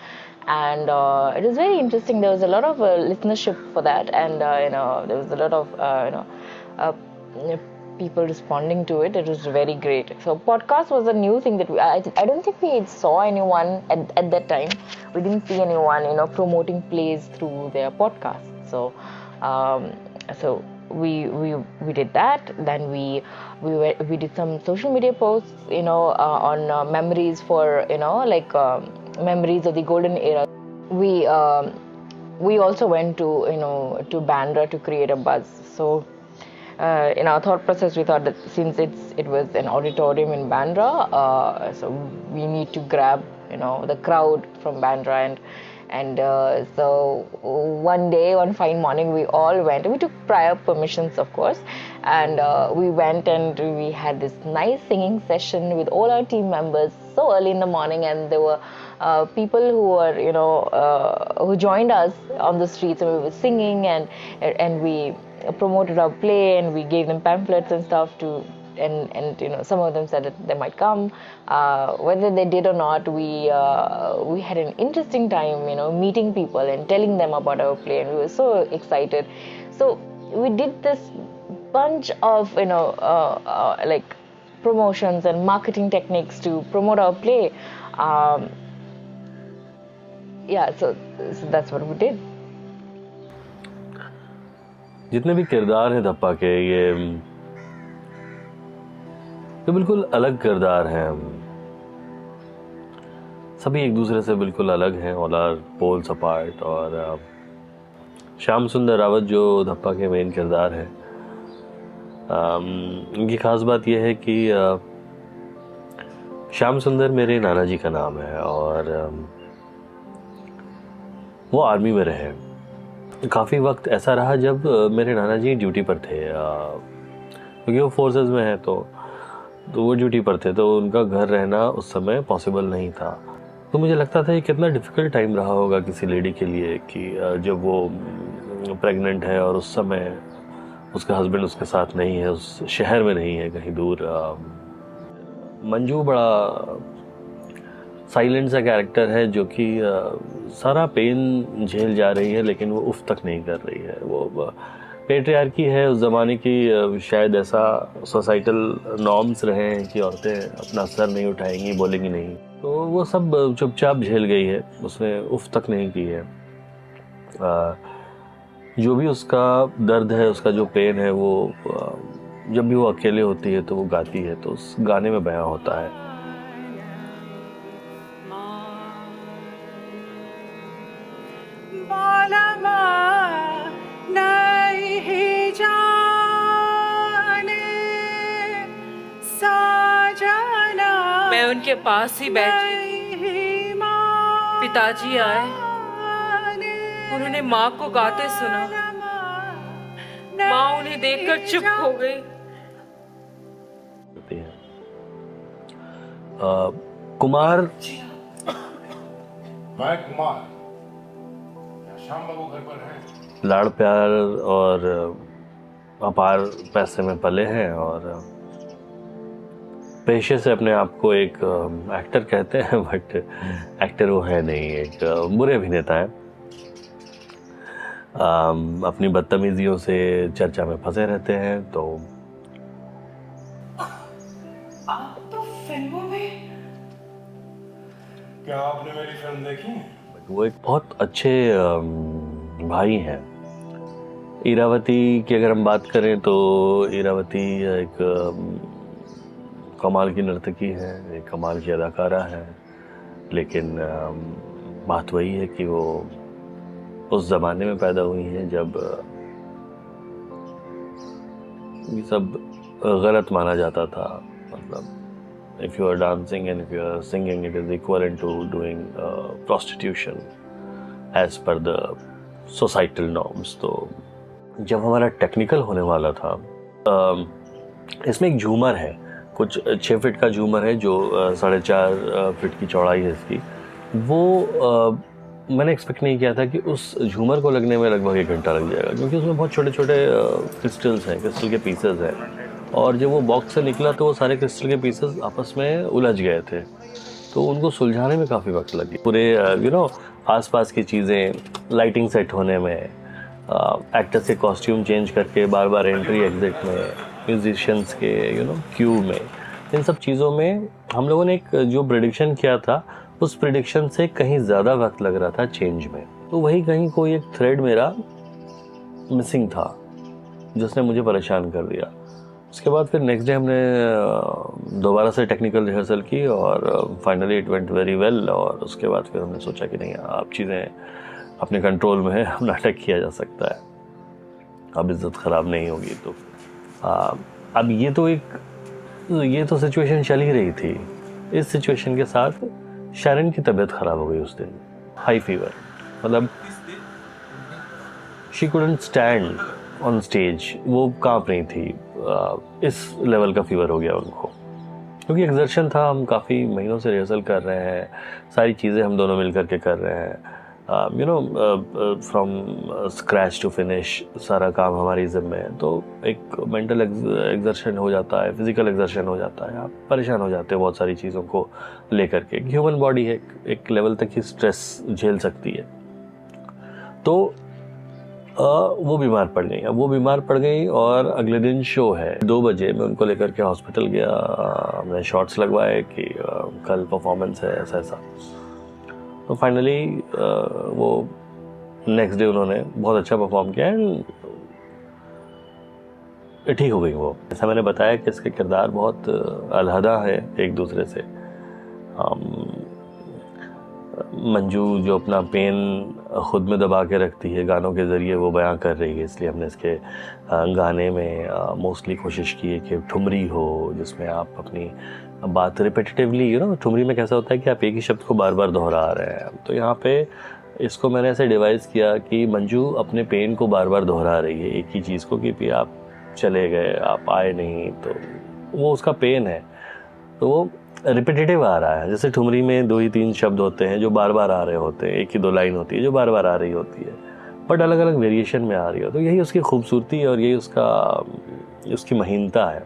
C: And it was very interesting. There was a lot of listenership for that, and there was a lot of people responding to it. It was very great. So podcast was a new thing that I don't think we saw anyone at that time. We didn't see anyone promoting plays through their podcast. So we did that. Then we did some social media posts on memories for memories of the golden era. We also went to Bandra to create a buzz. So in our thought process, we thought that since it was an auditorium in Bandra, so we need to grab the crowd from Bandra, and so one fine morning we all went. We took prior permissions, of course, and we went and we had this nice singing session with all our team members so early in the morning, and there were people who were who joined us on the streets, and we were singing and we promoted our play, and we gave them pamphlets and stuff and some of them said that they might come. Whether they did or not, we had an interesting time meeting people and telling them about our play, and we were so excited. So we did this bunch of like promotions and marketing techniques to promote our play. So that's what we did.
B: जितने भी किरदार हैं धप्पा के, ये बिल्कुल अलग किरदार हैं. सभी एक दूसरे से बिल्कुल अलग हैं, ऑल आर पोल्स अपार्ट. और श्याम सुंदर रावत जो धप्पा के मेन किरदार हैं, उनकी खास बात यह है कि श्याम सुंदर मेरे नाना जी का नाम है और वो आर्मी में रहे. काफ़ी वक्त ऐसा रहा जब मेरे नाना जी ड्यूटी पर थे, क्योंकि वो फोर्सेस में हैं तो वो ड्यूटी पर थे, तो उनका घर रहना उस समय पॉसिबल नहीं था. तो मुझे लगता था ये कितना डिफ़िकल्ट टाइम रहा होगा किसी लेडी के लिए कि जब वो प्रेग्नेंट है और उस समय उसका हस्बैंड उसके साथ नहीं है, उस शहर में नहीं है, कहीं दूर. मंजू बड़ा साइलेंट सा कैरेक्टर है जो कि सारा पेन झेल जा रही है, लेकिन वो उफ तक नहीं कर रही है. वो पेट्रियार्की है उस ज़माने की, शायद ऐसा सोसाइटल नॉर्म्स रहे हैं कि औरतें अपना सर नहीं उठाएंगी, बोलेंगी नहीं, तो वो सब चुपचाप झेल गई है, उसने उफ तक नहीं की है. जो भी उसका दर्द है, उसका जो पेन है, वो जब भी वो अकेले होती है तो वो गाती है, तो उस गाने में बयां होता है.
F: मैं उनके पास ही बैठी थी. पिताजी आए, उन्होंने माँ को गाते सुना. माँ उन्हें देखकर चुप हो गई.
B: कुमार,
D: मैं कुमार, श्याम बाबू घर पर हैं.
B: लाड़ प्यार और अपार पैसे में पले हैं और पेशे से अपने आप को एक एक्टर कहते हैं, बट एक्टर वो है नहीं, एक बुरे अभिनेता है. अपनी बदतमीजियों से चर्चा में फंसे रहते हैं. तो
F: आप तो फिल्मों में,
D: क्या आपने मेरी फिल्म देखी?
B: वो एक बहुत अच्छे भाई हैं. इरावती की अगर हम बात करें तो इरावती एक कमाल की नर्तकी है, एक कमाल की अदाकारा है, लेकिन बात वही है कि वो उस ज़माने में पैदा हुई हैं जब ये सब गलत माना जाता था. मतलब if you are dancing and if you are singing, it is equivalent to doing prostitution as per the societal norms. तो जब हमारा टेक्निकल होने वाला था, इसमें एक झूमर है, कुछ 6 फीट का झूमर है जो 4.5 फीट की चौड़ाई है इसकी. वो मैंने एक्सपेक्ट नहीं किया था कि उस झूमर को लगने में लगभग 1 घंटा लग जाएगा, क्योंकि उसमें बहुत छोटे छोटे क्रिस्टल्स हैं, क्रिस्टल के पीसेस हैं, और जब वो बॉक्स से निकला तो वो सारे क्रिस्टल के पीसेस आपस में उलझ गए थे, तो उनको सुलझाने में काफ़ी वक्त लगी। पूरे आसपास की चीज़ें, लाइटिंग सेट होने में, एक्टर्स के कॉस्ट्यूम चेंज करके बार बार एंट्री एग्जिट में, म्यूजिशियंस के क्यू में, इन सब चीज़ों में हम लोगों ने एक जो प्रेडिक्शन किया था उस प्रेडिक्शन से कहीं ज़्यादा वक्त लग रहा था चेंज में। तो वही कहीं कोई एक थ्रेड मेरा मिसिंग था जिसने मुझे परेशान कर दिया। उसके बाद फिर नेक्स्ट डे हमने दोबारा से टेक्निकल रिहर्सल की और finally it went very well. और उसके बाद फिर हमने सोचा कि नहीं, अब चीज़ें अपने कंट्रोल में है, अब नाटक किया जा सकता है, अब इज़्ज़त ख़राब नहीं होगी। तो अब ये तो सिचुएशन चल ही रही थी। इस सिचुएशन के साथ शैरन की तबीयत ख़राब हो गई उस दिन, हाई फीवर, मतलब she couldn't stand on stage, वो काँप रही थी। इस लेवल का फीवर हो गया उनको, क्योंकि एक्सर्शन था। हम काफ़ी महीनों से रिहर्सल कर रहे हैं, सारी चीज़ें हम दोनों मिल करके कर रहे हैं, फ्रॉम स्क्रैच टू फिनिश सारा काम हमारी ज़िम्मे है। तो एक मेंटल एक्सर्शन हो जाता है, फिज़िकल एक्सर्शन हो जाता है, आप परेशान हो जाते हैं बहुत सारी चीज़ों को लेकर के। ह्यूमन बॉडी है, एक लेवल तक ही स्ट्रेस झेल सकती है। तो वो बीमार पड़ गई। अब वो बीमार पड़ गई और अगले दिन शो है। 2 बजे मैं उनको लेकर के हॉस्पिटल गया। हमने शॉट्स लगवाए कि कल परफॉर्मेंस है, ऐसा ऐसा। तो फाइनली वो नेक्स्ट डे उन्होंने बहुत अच्छा परफॉर्म किया एंड ठीक हो गई वो। जैसा मैंने बताया कि इसके किरदार बहुत अलहदा है एक दूसरे से। मंजू जो अपना पेन ख़ुद में दबा के रखती है, गानों के ज़रिए वो बयां कर रही है, इसलिए हमने इसके गाने में मोस्टली कोशिश की है कि ठुमरी हो, जिसमें आप अपनी बात रिपीटेटिवली ठुमरी में कैसा होता है कि आप एक ही शब्द को बार बार दोहरा रहे हैं। तो यहाँ पे इसको मैंने ऐसे डिवाइस किया कि मंजू अपने पेन को बार बार दोहरा रही है, एक ही चीज़ को, कि आप चले गए, आप आए नहीं, तो वो उसका पेन है, तो वो रिपीटेटिव आ रहा है। जैसे ठुमरी में 2 ही 3 शब्द होते हैं जो बार बार आ रहे होते हैं, एक ही 2 लाइन होती है जो बार बार आ रही होती है, बट अलग अलग वेरिएशन में आ रही हो। तो यही उसकी खूबसूरती है और यही उसकी महीनता है।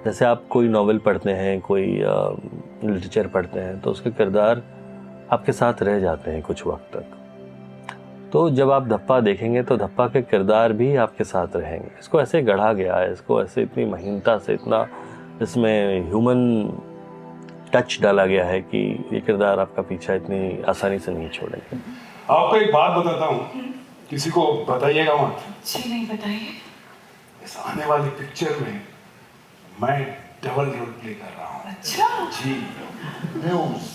B: जैसे आप कोई नॉवेल पढ़ते हैं, कोई लिटरेचर पढ़ते हैं, तो उसके किरदार आपके साथ रह जाते हैं कुछ वक्त तक। तो जब आप धप्पा देखेंगे तो धप्पा के किरदार भी आपके साथ रहेंगे। इसको ऐसे गढ़ा गया है, इसको ऐसे इतनी महीनता से, इतना इसमें ह्यूमन टच डाला गया है कि ये किरदार आपका पीछा इतनी आसानी से नहीं छोड़ेंगे।
D: आपको एक बात बताता हूँ, किसी को बताइएगा मत।
F: जी नहीं, बताइए।
D: इस आने वाली पिक्चर में मैं डबल रोल प्ले कर रहा हूँ।
F: अच्छा
D: जी। न्यूज़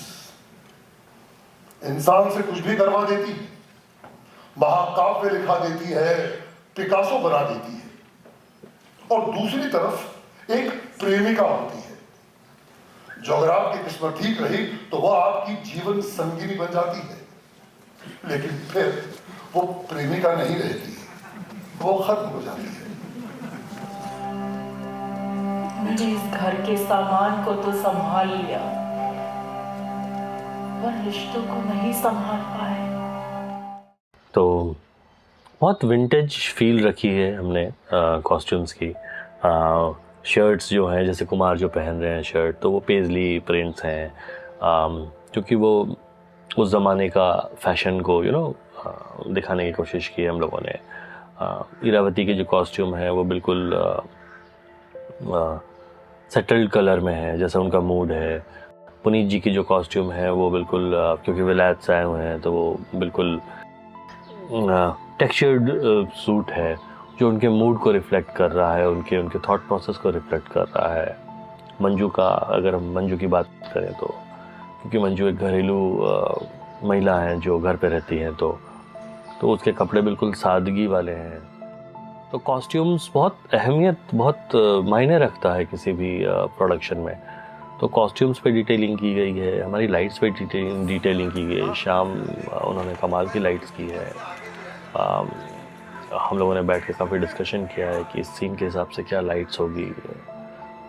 D: इंसान से कुछ भी करवा देती है, महाकाव्य लिखा देती है, पिकासो बना देती है, और दूसरी तरफ एक प्रेमिका होती है। जो अगर आपकी किस्मत ठीक रही तो वह आपकी जीवन संगिनी बन जाती है, लेकिन फिर वो प्रेमिका नहीं रहती, वो खत्म हो जाती है।
F: मैंने इस घर के सामान को तो संभाल लिया, पर रिश्तों को नहीं संभाल पाए।
B: तो बहुत विंटेज फील रखी है हमने कॉस्ट्यूम्स की। शर्ट्स जो हैं, जैसे कुमार जो पहन रहे हैं शर्ट, तो वो पेजली प्रिंट्स हैं, क्योंकि वो उस ज़माने का फैशन को दिखाने की कोशिश की है हम लोगों ने। इरावती की जो कॉस्ट्यूम है वो बिल्कुल सेटल्ड कलर में है, जैसा उनका मूड है। पुनीत जी की जो कॉस्ट्यूम है वो बिल्कुल, क्योंकि विलायत से आए हुए हैं, तो वो बिल्कुल टेक्सचर्ड सूट है जो उनके मूड को रिफ्लेक्ट कर रहा है, उनके थॉट प्रोसेस को रिफ्लेक्ट कर रहा है। मंजू का, अगर हम मंजू की बात करें तो, क्योंकि मंजू एक घरेलू महिला है जो घर पे रहती हैं, तो उसके कपड़े बिल्कुल सादगी वाले हैं। तो कॉस्ट्यूम्स बहुत मायने रखता है किसी भी प्रोडक्शन में। तो कॉस्ट्यूम्स पे डिटेलिंग की गई है, हमारी लाइट्स पे डिटेलिंग की गई है। शाम उन्होंने कमाल की लाइट्स की है। हम लोगों ने बैठ के काफ़ी डिस्कशन किया है कि इस सीन के हिसाब से क्या लाइट्स होगी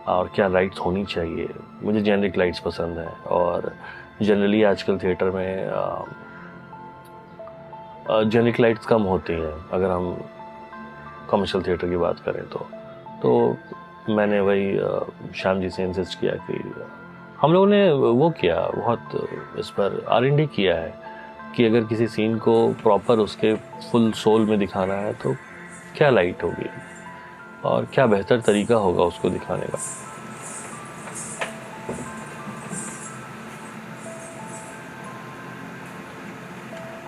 B: और क्या लाइट्स होनी चाहिए। मुझे जेनरिक लाइट्स पसंद है, और जनरली आजकल थिएटर में जेनिक लाइट्स कम होती हैं अगर हम कमर्शियल थिएटर की बात करें तो मैंने वही श्याम जी से इंसिस्ट किया कि हम लोगों ने वो किया, बहुत इस पर R&D किया है कि अगर किसी सीन को प्रॉपर उसके फुल सोल में दिखाना है तो क्या लाइट होगी और क्या बेहतर तरीका होगा उसको दिखाने का।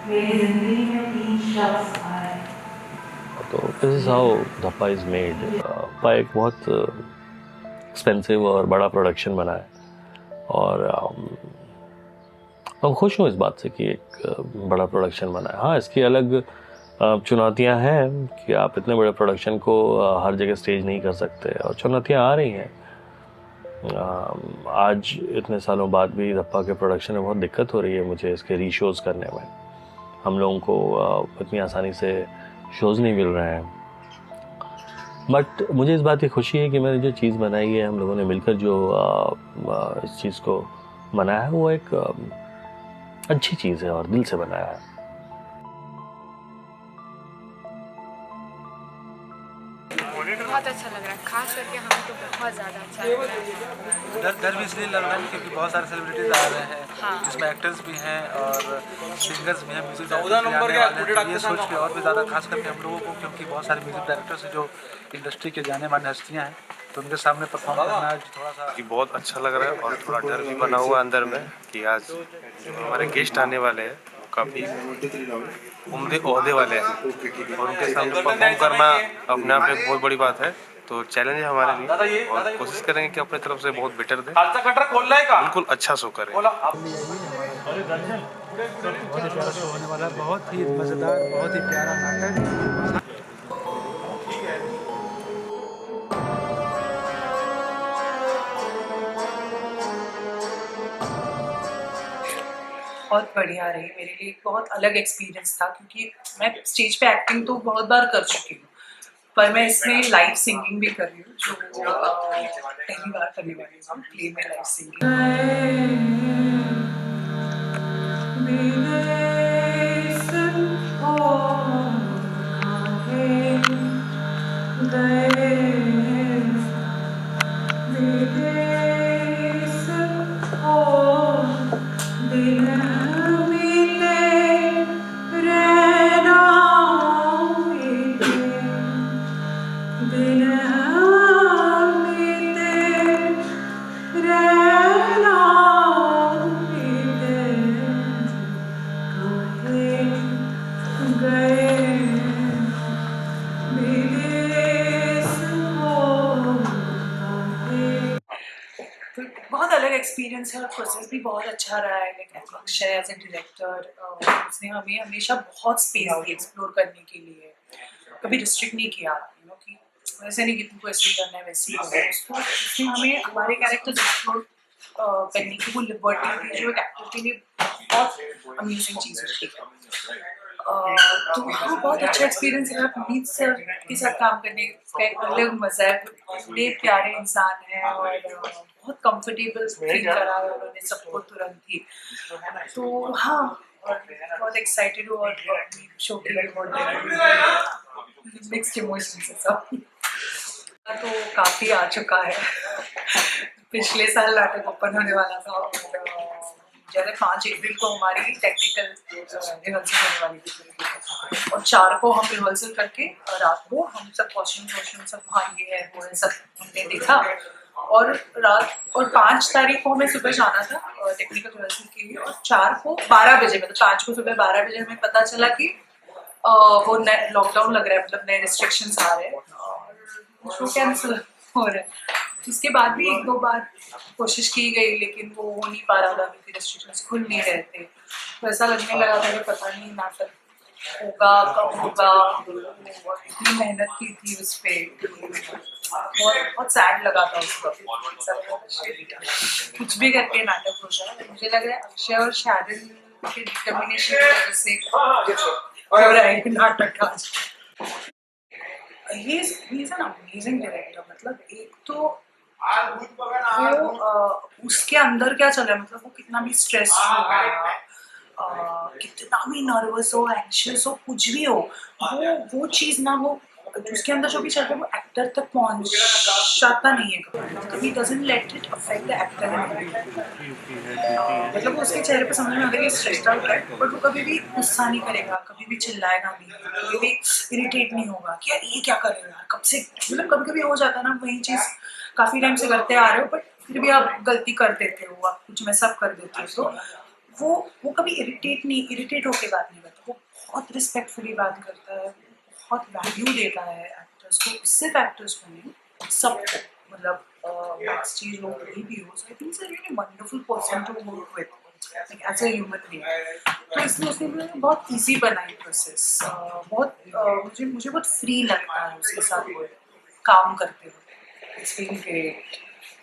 F: मेरी जिंदगी में 3 शख्स आए।
B: तो this is how dhappa is made. Dhappa एक बहुत एक्सपेंसिव और बड़ा प्रोडक्शन बना है और हम खुश हूँ इस बात से कि एक बड़ा प्रोडक्शन बना है। हाँ, इसकी अलग चुनौतियाँ हैं कि आप इतने बड़े प्रोडक्शन को हर जगह स्टेज नहीं कर सकते और चुनौतियाँ आ रही हैं। आज इतने सालों बाद भी धप्पा के प्रोडक्शन में बहुत दिक्कत हो रही है मुझे इसके रीशोज़ करने में। हम लोगों को इतनी आसानी से शोज़ नहीं मिल रहे हैं, बट मुझे इस बात की खुशी है कि मैंने जो चीज़ बनाई है, हम लोगों ने मिलकर जो इस चीज़ को बनाया है वो एक अच्छी चीज़ है और दिल से बनाया है।
G: बहुत अच्छा लग रहा है, खास करके हमें तो बहुत ज़्यादा अच्छा लग रहा है।
E: डर भी इसलिए लग रहा है क्योंकि बहुत सारे सेलिब्रिटीज आ रहे हैं,
G: हाँ।
E: जिसमें एक्टर्स भी हैं और सिंगर्स भी हैं, म्यूजिक डायरेक्टर्स। ये सोच के और भी ज़्यादा खास करके हम लोगों को, क्योंकि बहुत सारे म्यूजिक डायरेक्टर्स हैं जो इंडस्ट्री के जाने माने हस्तियाँ हैं, तो उनके सामने परफॉर्म करना आज थोड़ा सा
H: कि बहुत अच्छा लग रहा है और थोड़ा डर भी बना हुआ अंदर में कि आज जो हमारे गेस्ट आने वाले हैं काफ़ी उम्दे ओहदे वाले हैं और उनके सामने परफॉर्म करना अपने आप में एक बहुत बड़ी बात है। तो चैलेंज है हमारे लिए और कोशिश करेंगे कि अपने तरफ से बहुत बेटर दें, बिल्कुल अच्छा शो करें।
E: बहुत ही प्यारा शो होने वाला है, बहुत ही मज़ेदार, बहुत ही प्यारा नाटक।
F: बहुत बढ़िया रही मेरे लिए, बहुत अलग एक्सपीरियंस था क्योंकि मैं स्टेज पे एक्टिंग तो बहुत बार कर चुकी हूँ, पर मैं इसमें लाइव सिंगिंग भी कर रही हूँ जो पहली बार करने वाली हूँ प्ले में लाइव सिंगिंग। बहुत अलग एक्सपीरियंस है और प्रोसेस भी बहुत अच्छा रहा है। Like Akshay as a director, उसने हमें हमेशा बहुत स्पेस दी एक्सप्लोर करने के लिए, कभी रिस्ट्रिक्ट नहीं किया कि वैसे नहीं कि तुमको ऐसे ही करना है वैसे ही करना है। उसने हमें हमारे कैरेक्टर्स एक्सप्लोर करने की वो लिबर्टी दी जो एक एक्टर के लिए बहुत अमेजिंग चीज़ होती है। तो हाँ, बहुत अच्छा एक्सपीरियंस रहा। पुनीत सर के साथ काम करने का एक अलग मजा है। बड़े प्यारे इंसान हैं और बहुत कंफर्टेबल फील करा है उन्होंने सबको तुरंत ही। तो हाँ, और बहुत एक्साइटेड हूँ और शो के लिए बहुत मिक्स्ड इमोशंस है सब। तो काफ़ी आ चुका है। पिछले साल नाटक ओपन होने वाला था और जैसे 5 अप्रैल को हमारी टेक्निकल रिहर्सल होने वाली थी और 4 को हम रिहर्सल करके रात को हम सब कॉस्ट्यूम सब भागे हैं वो सब हमने देखा और रात और 5 तारीख को हमें सुबह जाना था टेक्निकल रिहर्सल के लिए और 4 को 12 बजे मतलब 5 को सुबह 12 बजे हमें पता चला कि वो नए लॉकडाउन लग रहा है, मतलब नए रिस्ट्रिक्शंस आ रहे हैं और शो कैंसिल हो रहा है। उसके बाद भी 1-2 बार कोशिश की गई लेकिन वो हो नहीं पा रहा था क्योंकि रेस्ट्रिक्शंस खुल नहीं रहे थे। तो ऐसा लगने लगा था कि पता नहीं नाटक होगा कब होगा। इतनी मेहनत की थी उस पर, बहुत सैड लगा था उसको। कुछ भी करके नाटक हो जाए, मुझे लग रहा है अक्षय और शारन के डिटर्मिनेशन की वजह से हो रहा है नाटक आज। He is an amazing director। मतलब एक तो वो उसके अंदर क्या चल रहा है, मतलब वो कितना भी स्ट्रेस हो गया कितना भी नर्वस हो, एंशियस हो, कुछ भी हो, वो चीज़ ना, वो उसके अंदर जो भी चल रहा है वो एक्टर तक पहुंचाता नहीं है कभी doesn't let it affect the actor. मतलब उसके चेहरे पे समझ में आता है कि स्ट्रेस्ड आउट है, बट वो कभी भी गुस्सा नहीं करेगा, कभी भी चिल्लाएगा नहीं, कभी भी इरिटेट नहीं होगा कि यार ये क्या कर रहे हो यार, कब से, मतलब कभी कभी हो जाता है ना, वही चीज़ काफ़ी टाइम से करते आ रहे हो बट फिर भी आप गलती कर देते हो, आप कुछ मैसअप कर देते हो, तो वो कभी इरिटेट होके बात नहीं करता, वो बहुत रिस्पेक्टफुली बात करता है, बहुत वैल्यू देता है एक्टर्स को, सिर्फ एक्टर्स को नहीं, सबको, मतलब बैक स्टेज हो, कहीं भी हो। So I think it's a really wonderful person to work with, like as a human being. तो इसलिए उसने मुझे बहुत ईजी बनाई प्रोसेस, बहुत मुझे बहुत फ्री लगता है उसके साथ काम करते हुए। It's been great,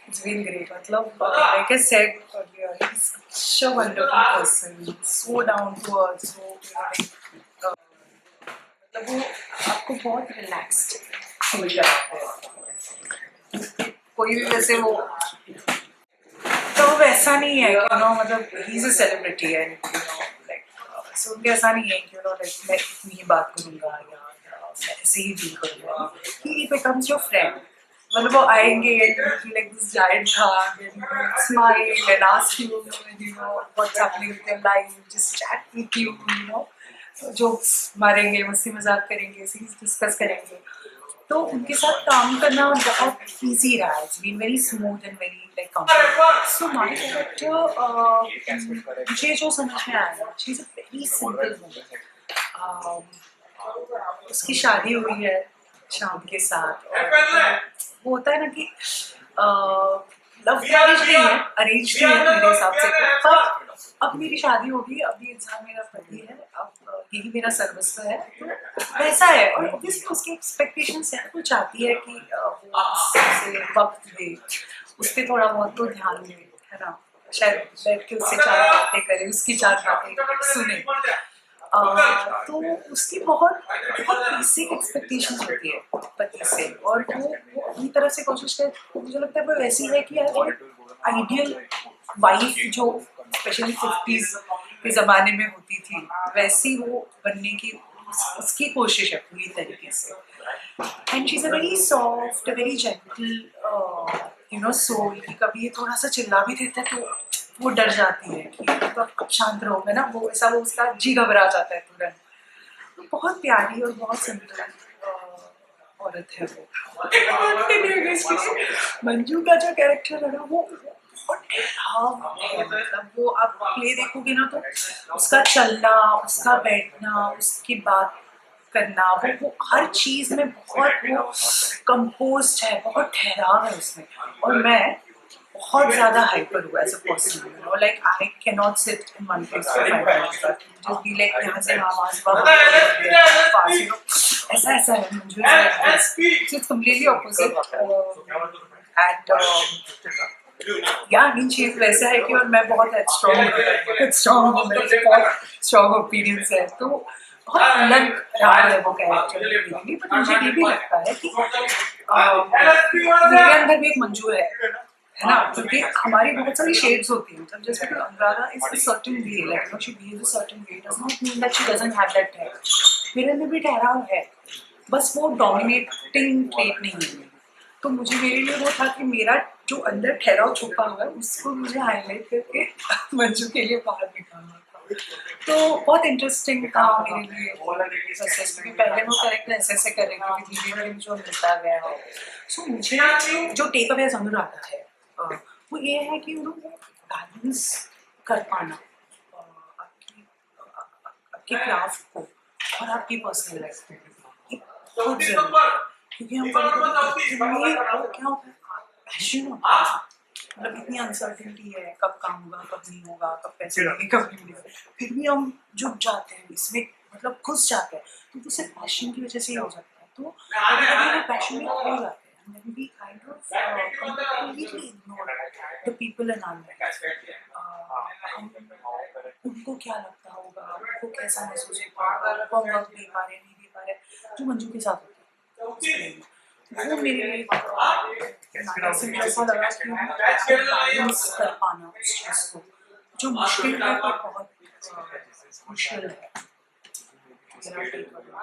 F: it's been great. मतलब like I said earlier, he's such a wonderful person, so down to earth, so मतलब वो आपको बहुत रिलैक्स्ड फील कराते हैं। कोई भी वैसे वो तो वैसा नहीं है कि मतलब he is a celebrity and like, so उनके ऐसा नहीं है कि लाइक मैं इतनी बात करूँगा या मैं ऐसे ही डील करूँगा, ही बिकम्स योर फ्रेंड। मतलब वो आएंगे like this giant hug and smile and ask you what's happening with your life, just chat with you, jokes मारेंगे, मस्ती मजाक करेंगे, सीरीज डिस्कस करेंगे। तो उनके साथ काम करना बहुत इजी रहा है, it's been very smooth and very like comfortable. So my character मुझे जो समझ में आया, she is a very simple woman. उसकी शादी हुई है शाम के साथ, और वो होता है ना कि लव मैरिज नहीं है, अरेंज नहीं है मेरे हिसाब से, पर अब मेरी शादी होगी, अब ये इंसान मेरा पति है, अब यही मेरा सर्वस्व है, तो वैसा है। और ऑब्वियसली उसकी एक्सपेक्टेशंस है, वो चाहती है कि वो उससे वक्त दे, उस पर थोड़ा बहुत तो ध्यान दे, है ना, शायद बैठ के उससे चार बातें करे, उसकी चार बातें सुने। तो उसकी बहुत बहुत बेसिक एक्सपेक्टेशंस होती है पति से, और वो अपनी तरफ से कोशिश करे, मुझे लगता है वो वैसी है कि यार आइडियल वाइफ जो स्पेशली 50s के ज़माने में होती थी, वैसी वो बनने की उसकी कोशिश है पूरी तरीके से। And she is a very soft, very gentle soul, कि कभी ये थोड़ा सा चिल्ला भी देता है तो वो डर जाती है कि तो अब शांत रहो, है ना, वो ऐसा, वो उसका जी घबरा जाता है तुरंत। तो बहुत प्यारी और बहुत सिंपल औरत है वो। मंजू का जो कैरेक्टर है ना, वो बहुत ठहराव है, मतलब वो आप प्ले देखोगे ना तो उसका चलना, उसका बैठना, उसकी बात करना, वो हर चीज में बहुत वो कंपोज्ड है, बहुत ठहराव है उसमें। और मैं बहुत ज्यादा हाइपर हुआ as a person, like I can not sit in one place for 5 minutes, just be like यहाँ से आवाज ऐसा ऐसा है मुझे, so it's completely opposite. And या नीचे वैसा है कि, और मैं बहुत स्ट्रॉन्ग बहुत स्ट्रॉन्ग ओपिनियंस है, तो बहुत अलग रहा है वो कैरेक्टर मेरे लिए। बट मुझे ये भी लगता है कि मेरे अंदर भी एक मंजू है ना, क्योंकि हमारी बहुत सारी शेड्स होती हैं, मतलब जैसे कि Anuradha is a certain way, like she behaves a certain way, does not mean that she doesn't have that tag. मेरे अंदर भी ठहराव है, बस वो डोमिनेटिंग ट्रेट नहीं है। तो मुझे, मेरे लिए वो था कि मेरा जो अंदर ठहराव छुपा हुआ है उसको मुझे हाईलाइट करके मंजू के लिए बाहर निकालना था। तो बहुत इंटरेस्टिंग था मेरे लिए प्रोसेस, क्योंकि पहले वो कैरेक्टर ऐसे कर रही थी, धीरे धीरे मुझे मिलता गया। सो मुझे जो टेक अवे समझ आता है वो ये है कि वो बैलेंस कर पाना आपकी क्राफ्ट को और आपकी पर्सनल लाइफ को, ये बहुत जरूरी है। क्योंकि हम क्या होता है, पैशन होता है, मतलब इतनी अनसर्टेनिटी है, कब काम होगा, कब नहीं होगा, कब पैसे मिलेंगे, कब नहीं मिलेंगे, फिर भी हम जुट जाते हैं इसमें, मतलब घुस जाते हैं। तो वो सिर्फ पैशन की वजह से ही हो जाता है। तो कभी वो पैशन में खो जाते हैं, and then we kind of completely ignore the people in our life. उनको क्या लगता होगा, उनको कैसा महसूस होता होगा, वो वक्त दे पा रहे, नहीं दे पा रहे, जो मंजू के साथ होता है। वो मेरे लिए ऐसा लगा कि बैलेंस कर पाना उस चीज़ को, जो मुश्किल है पर बहुत क्रूशियल है मेरा take on it।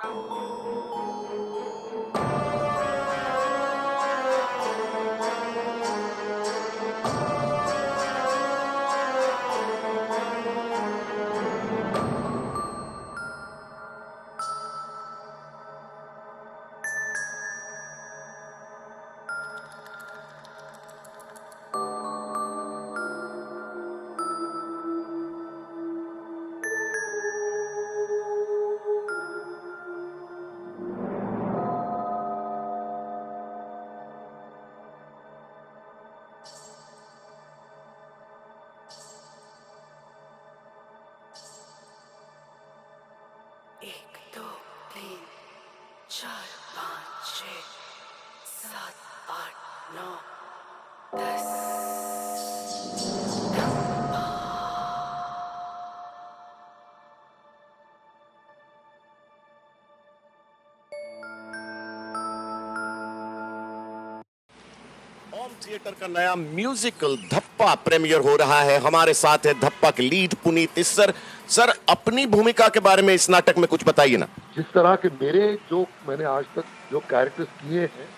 I: एक दो तीन चार पाँच छः सात आठ नौ 10।
J: ओम थिएटर का नया म्यूजिकल धप्पा प्रीमियर हो रहा है। हमारे साथ है धप्पा के लीड पुनीत इस्सर। सर, अपनी भूमिका के बारे में इस नाटक में कुछ बताइए ना।
D: जिस तरह के जो मैंने आज तक जो कैरेक्टर्स किए हैं,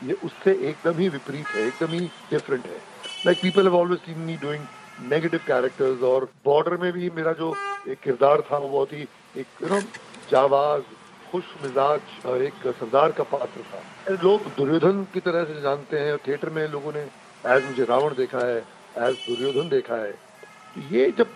D: ये उससे एकदम ही विपरीत है, एकदम ही डिफरेंट है। Like people have always seen me doing negative characters, और बॉर्डर में भी मेरा जो एक किरदार था वो बहुत ही एक जाबाज, खुश मिजाज और एक सरदार का पात्र था। लोग दुर्योधन की तरह से जानते हैं, और थिएटर में लोगों ने एज मुझे रावण देखा है, एज दुर्योधन देखा है। ये जब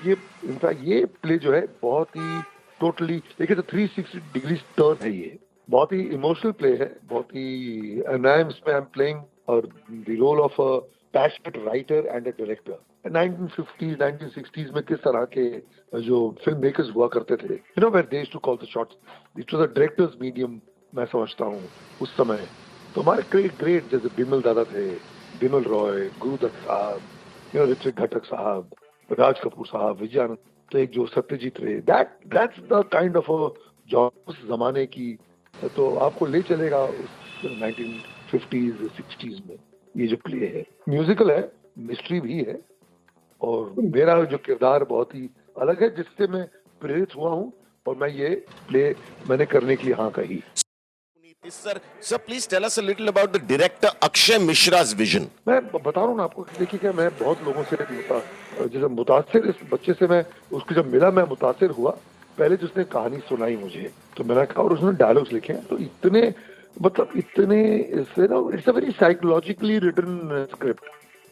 D: ये प्ले जो है बहुत ही टोटली देखिए तो 360 डिग्री टर्न है। ये बहुत ही इमोशनल प्ले है, बहुत ही आई एम प्लेइंग और the role of a passionate writer and a director. 1950s 1960s में किस तरह के जो फिल्म मेकर्स हुआ करते थे, where they used to call the shots, it was a director's medium. मैं समझता हूँ उस समय तो हमारे ग्रेट जैसे बिमल दादा थे, बिमल रॉय, गुरुदत्त साहब, ऋत्विक घटक साहब, राज कपूर साहब, विजयानंद, तो एक जो सत्यजीत रे, that's the kind of job उस जमाने की। तो आपको ले चलेगा उस 1950s 60s में। ये जो प्ले है म्यूजिकल है, मिस्ट्री भी है, और मेरा जो किरदार बहुत ही अलग है, जिससे मैं प्रेरित हुआ हूँ, और मैं ये प्ले मैंने करने के लिए हाँ कही।
J: Sir, please tell us a little about the director Akshay Mishra's vision.
D: मैं बता रहा हूँ ना आपको, देखिए क्या मैं बहुत लोगों से जैसे मुतासिर, इस बच्चे से मैं उसको जब मिला मैं मुतासिर हुआ। पहले जिसने कहानी सुनाई मुझे तो मैंने कहा, और उसने डायलॉग्स लिखे हैं तो इतने it's a very psychologically written script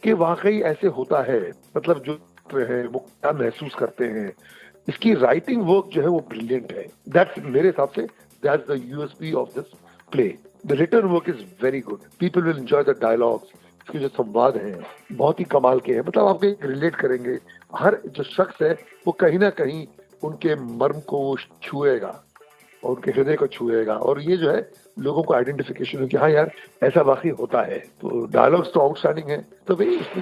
D: कि वाकई ऐसे होता है। मतलब जो है वो क्या महसूस करते हैं, इसकी राइटिंग वर्क जो है वो ब्रिलियंट है। दैट्स मेरे हिसाब से that's the USP of this play. The written work is very good, people will enjoy the dialogues. इसके जो संवाद हैं बहुत ही कमाल के हैं, मतलब आप रिलेट करेंगे। हर जो शख्स है वो कहीं ना कहीं उनके मर्म को छुएगा और उनके हृदय को छुएगा, और ये जो है लोगों को आइडेंटिफिकेशन हो कि हाँ यार ऐसा वाकई होता है। तो डायलॉग्स तो आउटस्टैंडिंग है। तो भाई उसने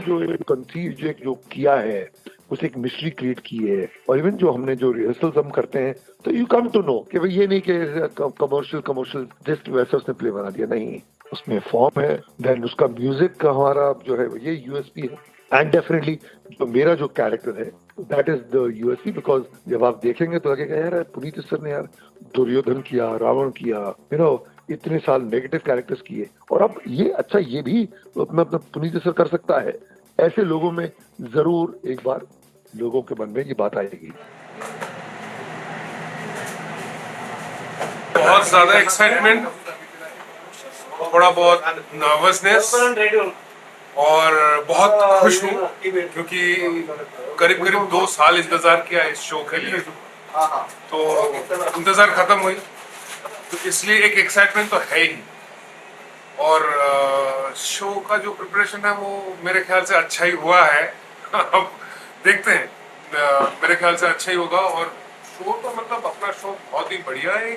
D: जो किया है, उसे एक मिस्ट्री क्रिएट की है, और इवन जो हमने जो रिहर्सल्स हम करते हैं तो यू कम टू नो कि भाई ये नहीं कि कमर्शियल जस्ट वैसे उसने प्ले बना दिया, नहीं, उसमें फॉर्म है। देन उसका म्यूजिक का हमारा जो है ये यूएसपी है, एंड डेफिनेटली जो मेरा जो कैरेक्टर है that is the USP, because जब आप देखेंगे तो लगेगा यार पुनीत सर ने यार दुर्योधन किया, रावण किया, इतने साल नेगेटिव कैरेक्टर्स किए, और अब ये भी मतलब पुनीत सर कर सकता है। ऐसे लोगों में जरूर एक बार लोगों के मन में ये बात आएगी।
H: बहुत ज्यादा एक्साइटमेंट, थोड़ा बहुत नर्वसनेस, और बहुत खुश हूँ क्योंकि करीब 2 साल इंतजार किया इस शो के लिए, तो इंतजार खत्म हुई, तो इसलिए एक एक्साइटमेंट तो है ही। और शो का जो प्रिपरेशन है वो मेरे ख्याल से अच्छा ही हुआ है। अब देखते हैं, मेरे ख्याल से अच्छा ही होगा। और शो तो मतलब अपना शो बहुत ही बढ़िया है,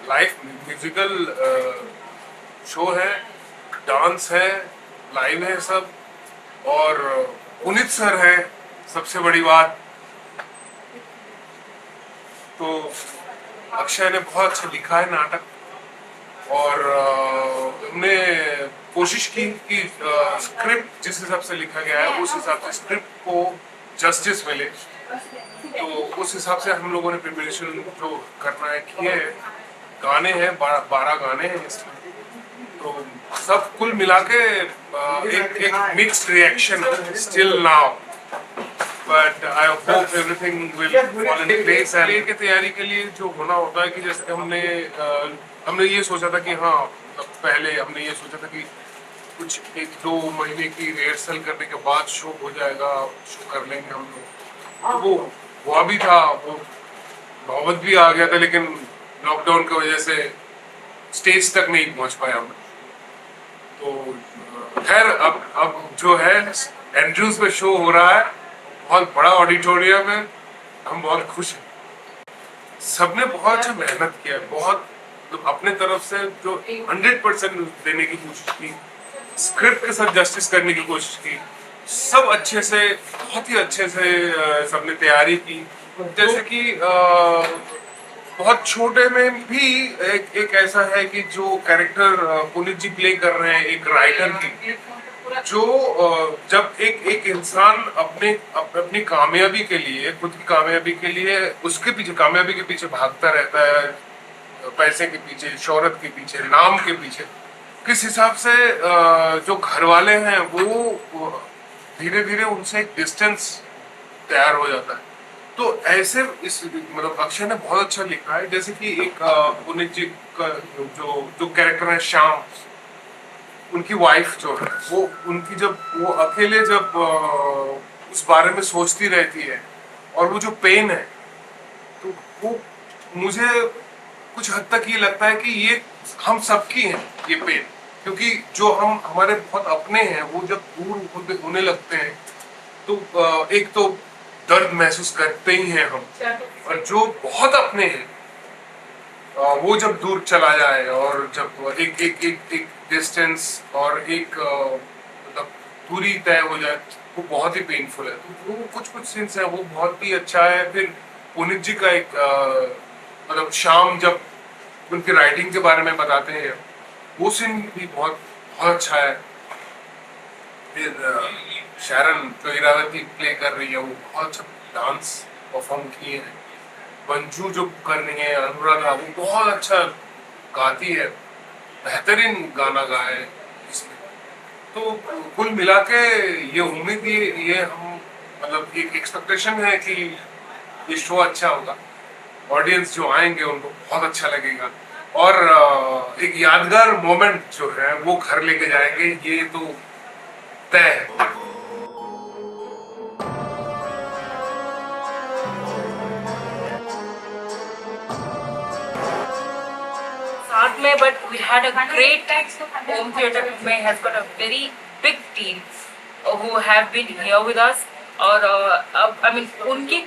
H: लाइव म्यूजिकल शो है, डांस है, लाइव है सब, और पुनीत सर है सबसे बड़ी बात। तो अक्षय ने बहुत अच्छा लिखा है नाटक, और हमने कोशिश की कि स्क्रिप्ट जिस हिसाब से लिखा गया है उस हिसाब से स्क्रिप्ट को जस्टिस मिले,
K: तो उस हिसाब से हम लोगों ने प्रिपरेशन जो करना है किए है। गाने हैं 12 गाने हैं इसमें, तो सब कुल मिला के एक mixed reaction still now, but I hope everything will fall in place. And की तैयारी के लिए जो होना होता है कि जैसे हमने ये सोचा था कि हाँ, पहले हमने ये सोचा था कि कुछ 1-2 महीने की रिहर्सल करने के बाद शो हो जाएगा, शो कर लेंगे हम लोग। तो वो हुआ भी था, वो नौबत भी आ गया था, लेकिन लॉकडाउन की वजह से स्टेज तक नहीं पहुंच पाया हम। तो खैर अब जो है एंड्रूज पे शो हो रहा है, बहुत बड़ा ऑडिटोरियम है, हम बहुत खुश हैं। सबने बहुत अच्छा मेहनत किया है, बहुत अपने तरफ से जो 100% देने की कोशिश की, स्क्रिप्ट के साथ जस्टिस करने की कोशिश की, सब अच्छे से, बहुत ही अच्छे से सबने तैयारी की। जैसे कि बहुत छोटे में भी एक ऐसा है कि जो कैरेक्टर पुनीत जी प्ले कर रहे हैं एक राइटर की, जो जब एक इंसान अपनी कामयाबी के लिए, खुद की कामयाबी के लिए, उसके पीछे, कामयाबी के पीछे भागता रहता है, पैसे के पीछे, शोहरत के पीछे, नाम के पीछे, किस हिसाब से जो घर वाले हैं वो धीरे धीरे उनसे एक डिस्टेंस तैयार हो जाता है। तो ऐसे इस मतलब अक्षय ने बहुत अच्छा लिखा है। जैसे कि एक पुनीत जी का जो कैरेक्टर है श्याम, उनकी वाइफ जो है, वो उनकी जब वो अकेले जब उस बारे में सोचती रहती है और वो जो पेन है, तो वो मुझे कुछ हद तक ये लगता है कि ये हम सबकी है ये पेन, क्योंकि जो हम हमारे बहुत अपने हैं वो जब दूर होने लगते हैं तो एक तो दर्द महसूस करते ही हैं हम, और जो बहुत अपने हैं वो जब दूर चला जाए और जब एक डिस्टेंस और एक मतलब दूरी तय हो जाए, वो बहुत ही पेनफुल है। तो वो कुछ सीन्स है वो बहुत ही अच्छा है। फिर पुनीत जी का एक मतलब शाम जब उनकी राइटिंग के बारे में बताते हैं, वो सीन भी बहुत अच्छा है। फिर शरण जो इरावती प्ले कर रही है, वो बहुत अच्छा डांस परफॉर्म किए हैं। मंजू जो कर रही है, अनुराधा, वो बहुत अच्छा गाती है, बेहतरीन गाना गाया है इसमें। तो कुल मिला के ये उम्मीद, ये हम मतलब एक एक्सपेक्टेशन है कि ये शो अच्छा होगा, ऑडियंस जो आएंगे उनको बहुत अच्छा लगेगा, और एक यादगार मोमेंट जो है वो घर लेके जाएंगे, ये तो तय है।
L: साथ में, but we had a great time. Home Theatre में has got a very big team who have been here with us. और अब I mean उनके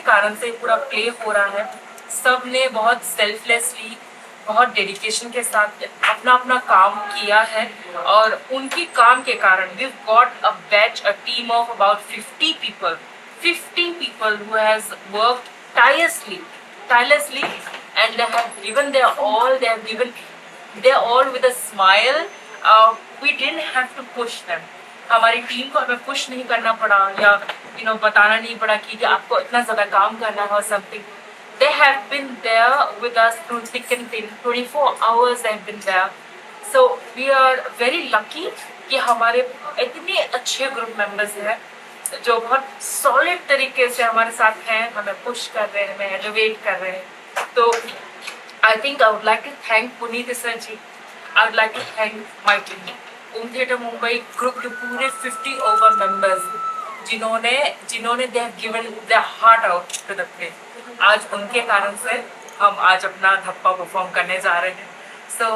L: कारण से पूरा प्ले हो रहा है। सब ने बहुत सेल्फलेसली, बहुत डेडिकेशन के साथ अपना काम किया है, और उनकी काम के कारण we've got a batch, a team of about 50 people who has worked tirelessly, and they have given their all. They have given their all with a smile. We didn't have to push them. हमारी team को हमें push नहीं करना पड़ा, या बताना नहीं पड़ा कि आपको इतना ज़्यादा काम करना है or something. They have been there with us through thick and thin. 24 hours they have been there. So we are very lucky कि हमारे इतने अच्छे ग्रुप मेंबर्स हैं जो बहुत सॉलिड तरीके से हमारे साथ हैं, हमें पुश कर रहे हैं, हमें एलिवेट कर रहे हैं। तो I think I would like to thank Puneet sir ji. I would like to thank my team. Home Theatre Mumbai group के पूरे 50 over members जिन्होंने they have given their heart out to the play. आज उनके कारण से हम आज अपना धप्पा परफॉर्म करने जा रहे हैं। So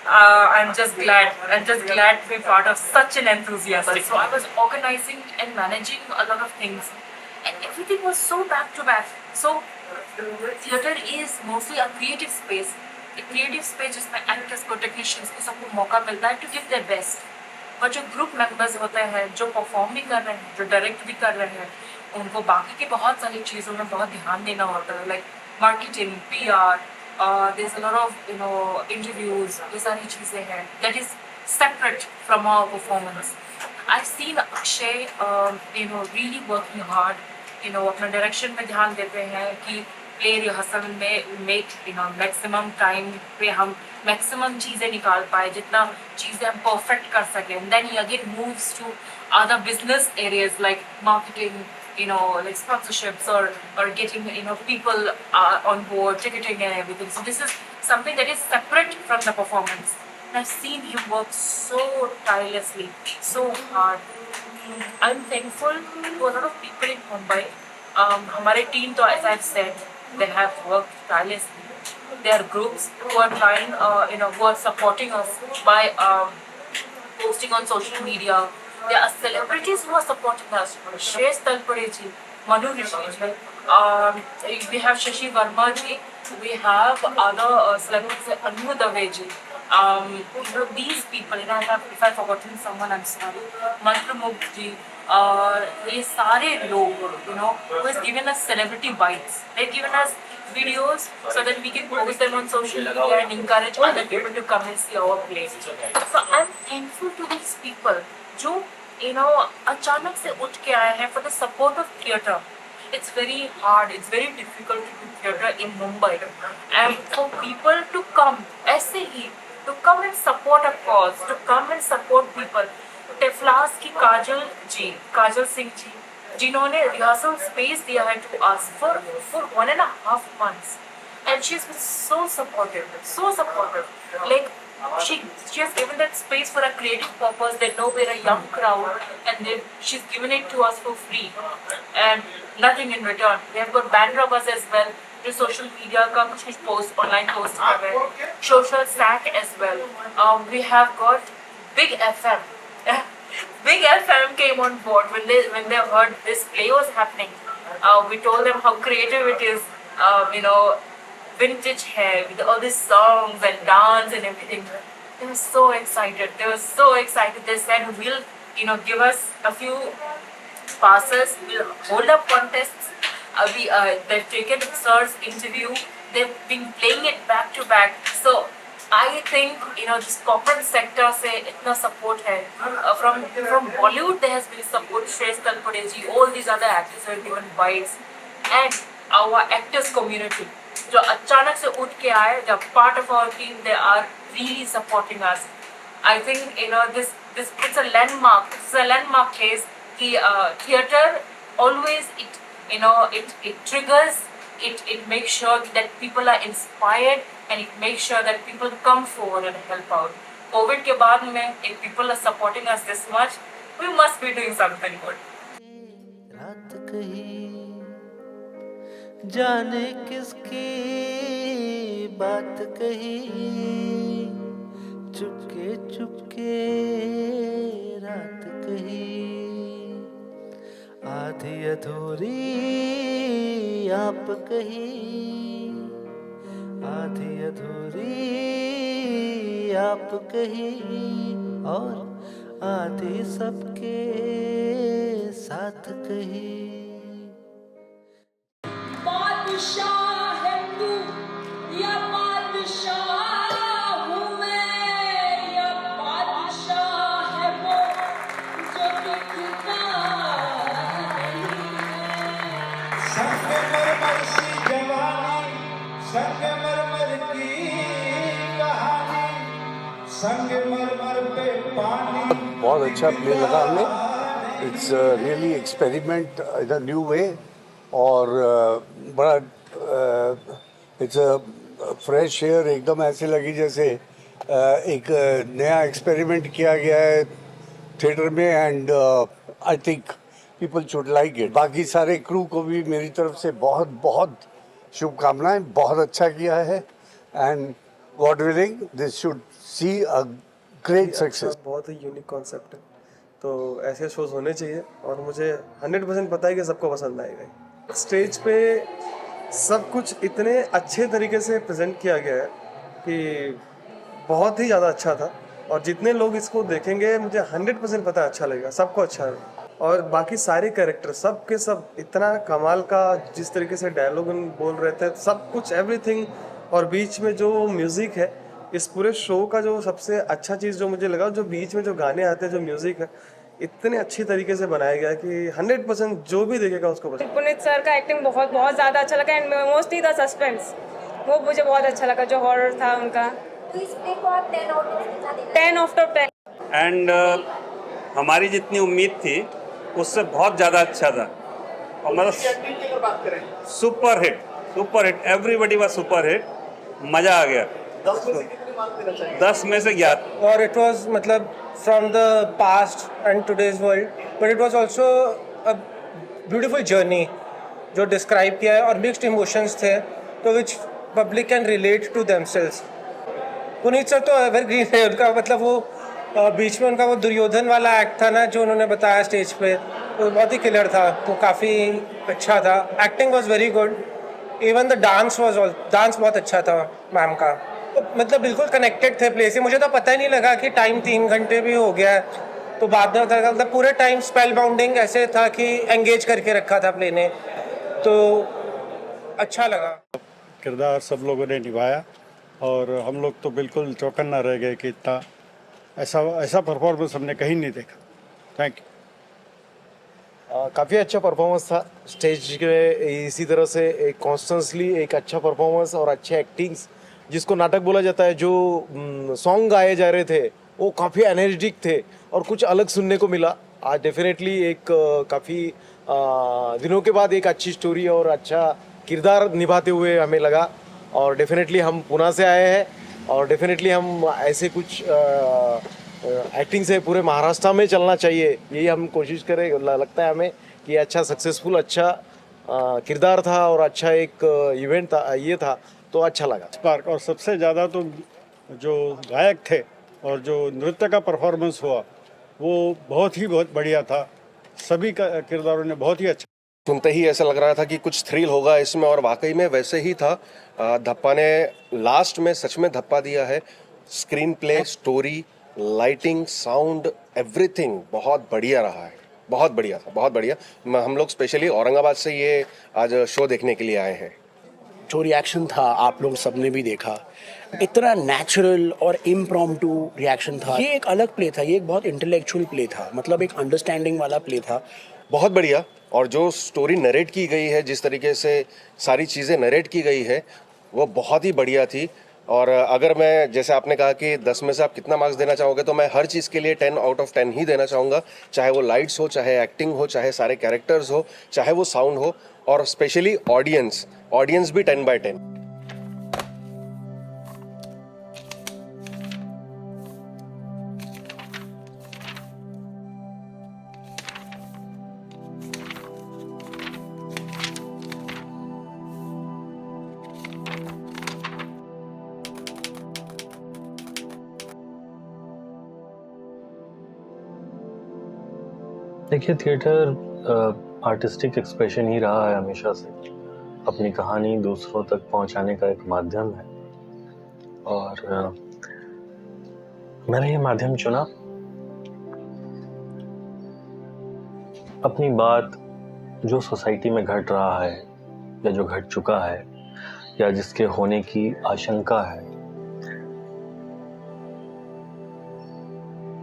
L: I'm just glad to be part of such an enthusiastic. So I was organizing and managing a lot of things, and everything was so back to back. So theatre is mostly a creative space. A creative space जिसमें actors को, technicians को सबको मौका मिलता है to give their best. और जो group members होते हैं, जो परफॉर्म भी कर रहे हैं, जो डायरेक्ट भी कर रहे हैं, उनको बाकी की बहुत सारी चीज़ों में बहुत ध्यान देना होता है, like marketing, PR, there's a lot of interviews, ये सारी चीज़ें हैं that is separate from our performance. I've seen Akshay really working hard, अपना डायरेक्शन में ध्यान देते हैं कि प्ले रिहर्सल में मैक्सिमम टाइम पे हम मैक्सिमम चीज़ें निकाल पाए, जितना चीज़ें हम परफेक्ट कर सकें. Then he again moves to other business areas like marketing, like sponsorships or getting people on board, ticketing and everything. So this is something that is separate from the performance. And I've seen him work so tirelessly, so hard. I'm thankful to a lot of people in Mumbai. हमारे team, तो as I've said, they have worked tirelessly. There are groups who are trying, who are supporting us by posting on social media. There are celebrities who are supporting us. Shreya Talpade ji, Manu Rishi ji, we have Shashi Verma ji, we have other celebrities, Anu Dave ji. These people, if I've forgotten someone, I'm sorry. Mantramukh ji, ये सारे लोग, who has given us celebrity bites. They've given us videos so that we can post them on social media and encourage other people to come and see our play. So I'm thankful to these people जो अचानक से उठ के आए हैं for the support of theatre. It's very hard, it's very difficult to do theatre in Mumbai, and for people to come ऐसे ही, to come and support a cause, to come and support people. टेफ्लास की काजल सिंह जी, जिन्होंने rehearsal space दिया है to us for 1.5 months, and she's been so supportive. Like she has given that space for a creative purpose. They know we're a young crowd, and she's given it to us for free and nothing in return. We have got Bandravas as well, जो social media का कुछ post online post कर रहे हैं, social stack as well. We have got Big FM. Big FM came on board when they heard this play was happening. We told them how creative it is, vintage hair with all these songs and dance and everything. They were so excited. They said, we'll give us a few passes, we'll hold up contests. They've taken Sir's interview, they've been playing it back to back. So I think this corporate sector से इतना support है. From Bollywood there has been support. Shreya Talpade ji, all these other actors have given bites, and our actors community जो अचानक से उठ के आए, they are part of our team. They are really supporting us. I think this it's a landmark. It's a landmark case कि theatre always it triggers. It makes sure that people are inspired, and it makes sure that people come forward and help out. COVID के बाद में, if people are supporting us this much, we must be doing something good.
M: रात कही जाने किसकी बात कही, चुपके रात कही, आधी अधूरी आप कही, आधी अधूरी आप कही, और आधी सबके साथ कही.
I: बादशाह है तू या बादशाह हूँ मैं, या बादशाह है वो जो दिखता नहीं है. संगमरमर सी जवानी, संगमरमर की कहानी, संगमरमर पे पानी.
N: बहुत अच्छा प्ले लगा हमें. It's really experiment in a new way, और बड़ा इट्स अ फ्रेश एयर. एकदम ऐसे लगी जैसे एक नया एक्सपेरिमेंट किया गया है थिएटर में, and I think people should like it. बाकी सारे क्रू को भी मेरी तरफ से बहुत बहुत शुभकामनाएं. बहुत अच्छा किया है, and God willing this should see a great success.
O: बहुत ही यूनिक कॉन्सेप्ट है, तो ऐसे शोज होने चाहिए, और मुझे 100% पता है कि सबको पसंद आएगा. स्टेज पे सब कुछ इतने अच्छे तरीके से प्रेजेंट किया गया है कि बहुत ही ज़्यादा अच्छा था, और जितने लोग इसको देखेंगे मुझे 100% पता है अच्छा लगेगा, सबको अच्छा है. और बाकी सारे कैरेक्टर सब के सब इतना कमाल का, जिस तरीके से डायलॉग बोल रहे थे, सब कुछ एवरीथिंग. और बीच में जो म्यूज़िक है, इस पूरे शो का जो सबसे अच्छा चीज़ जो मुझे लगा, जो बीच में जो गाने आते हैं, जो म्यूज़िक है, इतने अच्छी तरीके से बनाया गया कि 100% जो भी देखेगा उसको पसंद।
G: पुनीत सर का एक्टिंग बहुत बहुत ज़्यादा अच्छा लगा एंड मोस्टली द सस्पेंस वो मुझे बहुत अच्छा लगा, जो हॉरर था उनका।
I: तो इस प्ले को आप 10 आउट ऑफ कितना देना?
G: 10 आउट ऑफ 10।
P: एंड हमारी जितनी उम्मीद थी उससे बहुत ज़्यादा अच्छा था और मतलब super hit, everybody was super hit, मज़ा आ गया। 10 में से 11।
Q: और इट वाज मतलब from the past and today's world, but it was also a beautiful journey जो डिस्क्राइब किया है, और मिक्स्ड इमोशंस थे तो which public can relate to themselves. Puneet sir तो एवरग्रीन है, उनका मतलब वो बीच में उनका वो दुर्योधन वाला एक्ट था ना जो उन्होंने बताया स्टेज पे, वो बहुत ही क्लियर था, वो काफ़ी अच्छा था। Acting was very good, even the dance बहुत अच्छा था मैम का। तो मतलब बिल्कुल कनेक्टेड थे प्ले से, मुझे तो पता ही नहीं लगा कि टाइम 3 घंटे भी हो गया है, तो बाद में पता लगा पूरे टाइम स्पेल बाउंडिंग ऐसे था कि एंगेज करके रखा था प्ले ने, तो अच्छा लगा।
N: किरदार सब लोगों ने निभाया और हम लोग तो बिल्कुल चौकन्ना रह गए कि इतना ऐसा परफॉर्मेंस हमने कहीं नहीं देखा। Thank you.
R: काफ़ी अच्छा परफॉर्मेंस था स्टेज के, इसी तरह से एक कॉन्स्टेंटली एक अच्छा परफॉर्मेंस और अच्छे एक्टिंग्स, जिसको नाटक बोला जाता है। जो सॉन्ग गाए जा रहे थे वो काफ़ी एनर्जेटिक थे और कुछ अलग सुनने को मिला। आज डेफिनेटली एक काफ़ी दिनों के बाद एक अच्छी स्टोरी और अच्छा किरदार निभाते हुए हमें लगा, और डेफिनेटली हम पुणे से आए हैं और डेफिनेटली हम ऐसे कुछ एक्टिंग से पूरे महाराष्ट्र में चलना चाहिए, यही हम कोशिश करें। लगता है हमें कि अच्छा सक्सेसफुल अच्छा किरदार था और अच्छा एक इवेंट था, ये था तो अच्छा लगा।
N: स्पार्क, और सबसे ज़्यादा तो जो गायक थे और जो नृत्य का परफॉर्मेंस हुआ वो बहुत बढ़िया था। सभी का किरदारों ने बहुत ही अच्छा,
S: सुनते ही ऐसा लग रहा था कि कुछ थ्रिल होगा इसमें, और वाकई में वैसे ही था। धप्पा ने लास्ट में सच में धप्पा दिया है। Screen play, story, lighting, sound, everything बहुत बढ़िया रहा है, बहुत बढ़िया था, बहुत बढ़िया। हम लोग स्पेशली औरंगाबाद से ये आज शो देखने के लिए आए हैं।
T: जो रिएक्शन था आप लोग सबने भी देखा, इतना नेचुरल और इम्प्रॉम्प्टू रिएक्शन था। ये एक अलग प्ले था, ये एक बहुत इंटेलेक्चुअल प्ले था, मतलब एक अंडरस्टैंडिंग वाला प्ले था।
S: बहुत बढ़िया। और जो स्टोरी नरेट की गई है, जिस तरीके से सारी चीज़ें नरेट की गई है, वो बहुत ही बढ़िया थी। और अगर मैं, जैसे आपने कहा कि 10 में से आप कितना मार्क्स देना चाहोगे, तो मैं हर चीज़ के लिए 10 आउट ऑफ 10 ही देना चाहूँगा। चाहे वो लाइट्स हो, चाहे एक्टिंग हो, चाहे सारे कैरेक्टर्स हो, चाहे वो साउंड हो, और स्पेशली ऑडियंस भी 10 by 10।
B: देखिए, थिएटर आर्टिस्टिक एक्सप्रेशन ही रहा है हमेशा से। अपनी कहानी दूसरों तक पहुंचाने का एक माध्यम है, और मैंने ये माध्यम चुना। अपनी बात जो सोसाइटी में घट रहा है या जो घट चुका है या जिसके होने की आशंका है,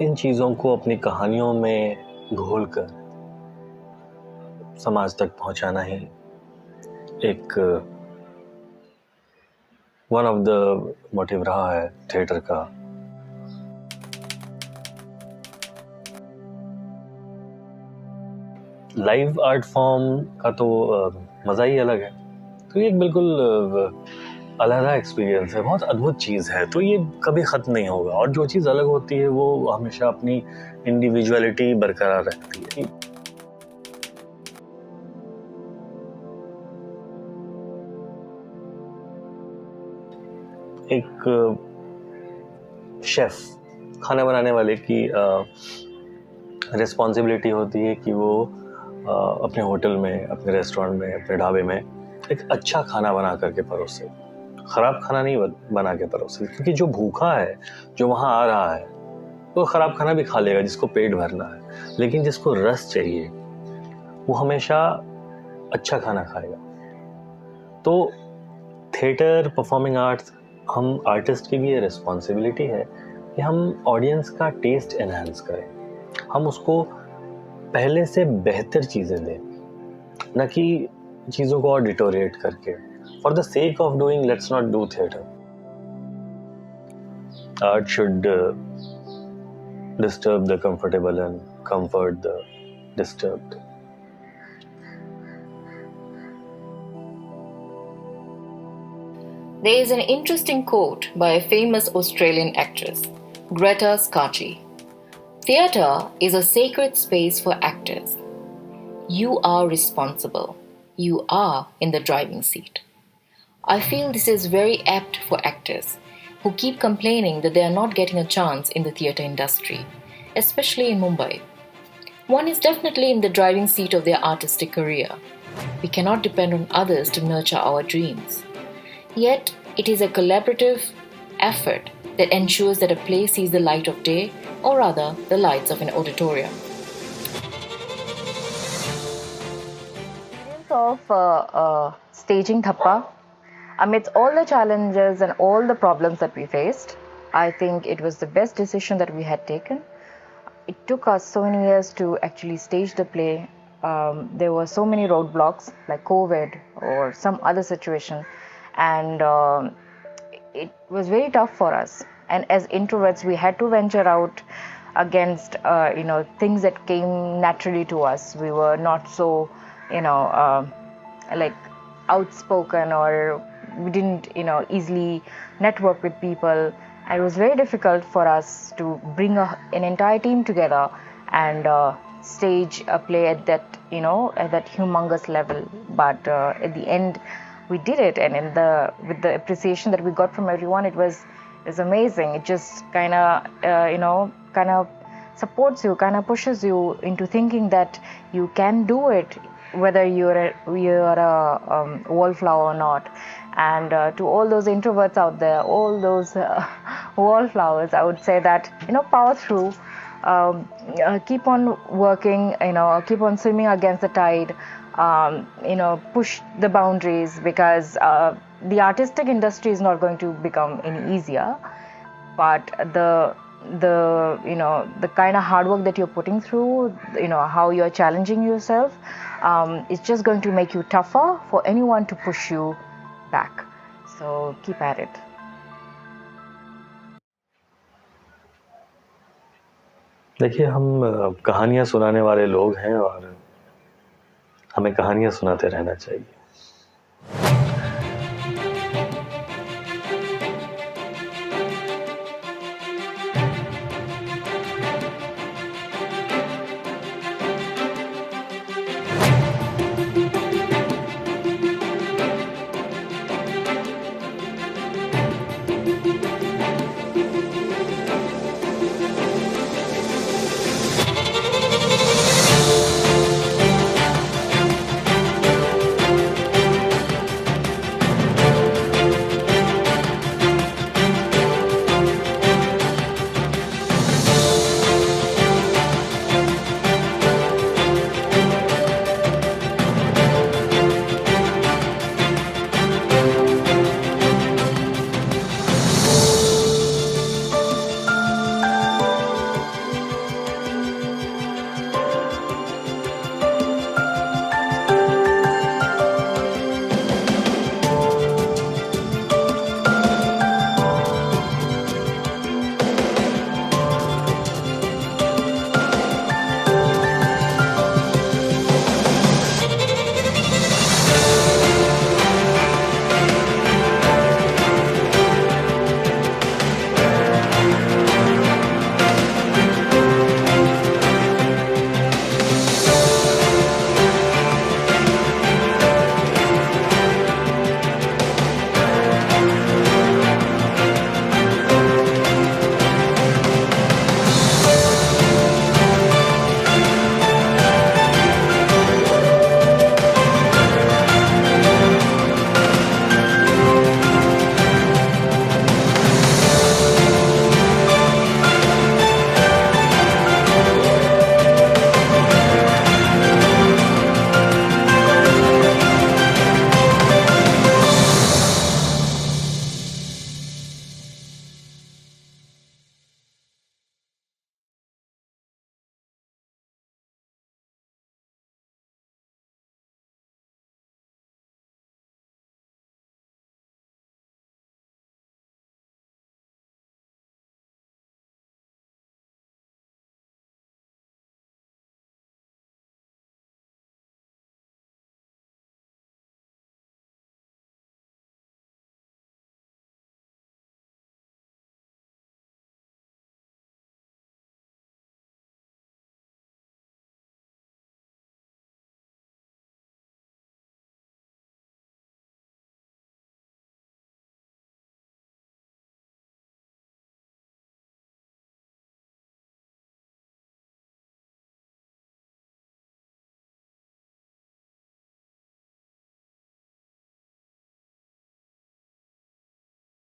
B: इन चीज़ों को अपनी कहानियों में घोलकर समाज तक पहुंचाना ही एक वन ऑफ द मोटिव रहा है थिएटर का। लाइव आर्ट फॉर्म का तो मज़ा ही अलग है, तो ये एक बिल्कुल अलग एक्सपीरियंस है, बहुत अद्भुत चीज़ है, तो ये कभी ख़त्म नहीं होगा। और जो चीज़ अलग होती है वो हमेशा अपनी इंडिविजुअलिटी बरकरार रखती है। एक शेफ, खाना बनाने वाले की रिस्पॉन्सिबिलिटी होती है कि वो अपने होटल में, अपने रेस्टोरेंट में, अपने ढाबे में एक अच्छा खाना बना करके परोसे, ख़राब खाना नहीं बना के परोसे। क्योंकि जो भूखा है, जो वहाँ आ रहा है, वो ख़राब खाना भी खा लेगा जिसको पेट भरना है, लेकिन जिसको रस चाहिए वो हमेशा अच्छा खाना खाएगा। तो थिएटर, परफॉर्मिंग आर्ट्स, हम आर्टिस्ट की भी ये रिस्पॉन्सिबिलिटी है कि हम ऑडियंस का टेस्ट एनहांस करें, हम उसको पहले से बेहतर चीज़ें दें, ना कि चीज़ों को और डिटोरेट करके. For the sake of doing, let's not do theatre. Art should disturb the comfortable and comfort the disturbed.
A: There is an interesting quote by a famous Australian actress, Greta Scacchi. Theatre is a sacred space for actors. You are responsible. You are in the driving seat. I feel this is very apt for actors who keep complaining that they are not getting a chance in the theatre industry, especially in Mumbai. One is definitely in the driving seat of their artistic career. We cannot depend on others to nurture our dreams. Yet, it is a collaborative effort that ensures that a play sees the light of day, or rather, the lights of an auditorium.
C: Of staging Thappa, amidst all the challenges and all the problems that we faced, I think it was the best decision that we had taken. It took us so many years to actually stage the play. There were so many roadblocks like COVID or some other situation, and it was very tough for us. And as introverts, we had to venture out against things that came naturally to us. We were not so like outspoken, or we didn't easily network with people. And it was very difficult for us to bring an entire team together and stage a play at that at that humongous level. But at the end we did it, and with the appreciation that we got from everyone, it was amazing. It just kind of supports you, kind of pushes you into thinking that you can do it, whether you're a wallflower or not. And to all those introverts out there, all those wallflowers, I would say that power through, keep on working, keep on swimming against the tide, push the boundaries, because the artistic industry is not going to become any easier, but the kind of hard work that you're putting through, how you're challenging yourself, it's just going to make you tougher for anyone to push you back. So keep at it.
B: देखिए, हम कहानियाँ सुनाने वाले लोग हैं और हमें कहानियाँ सुनाते रहना चाहिए.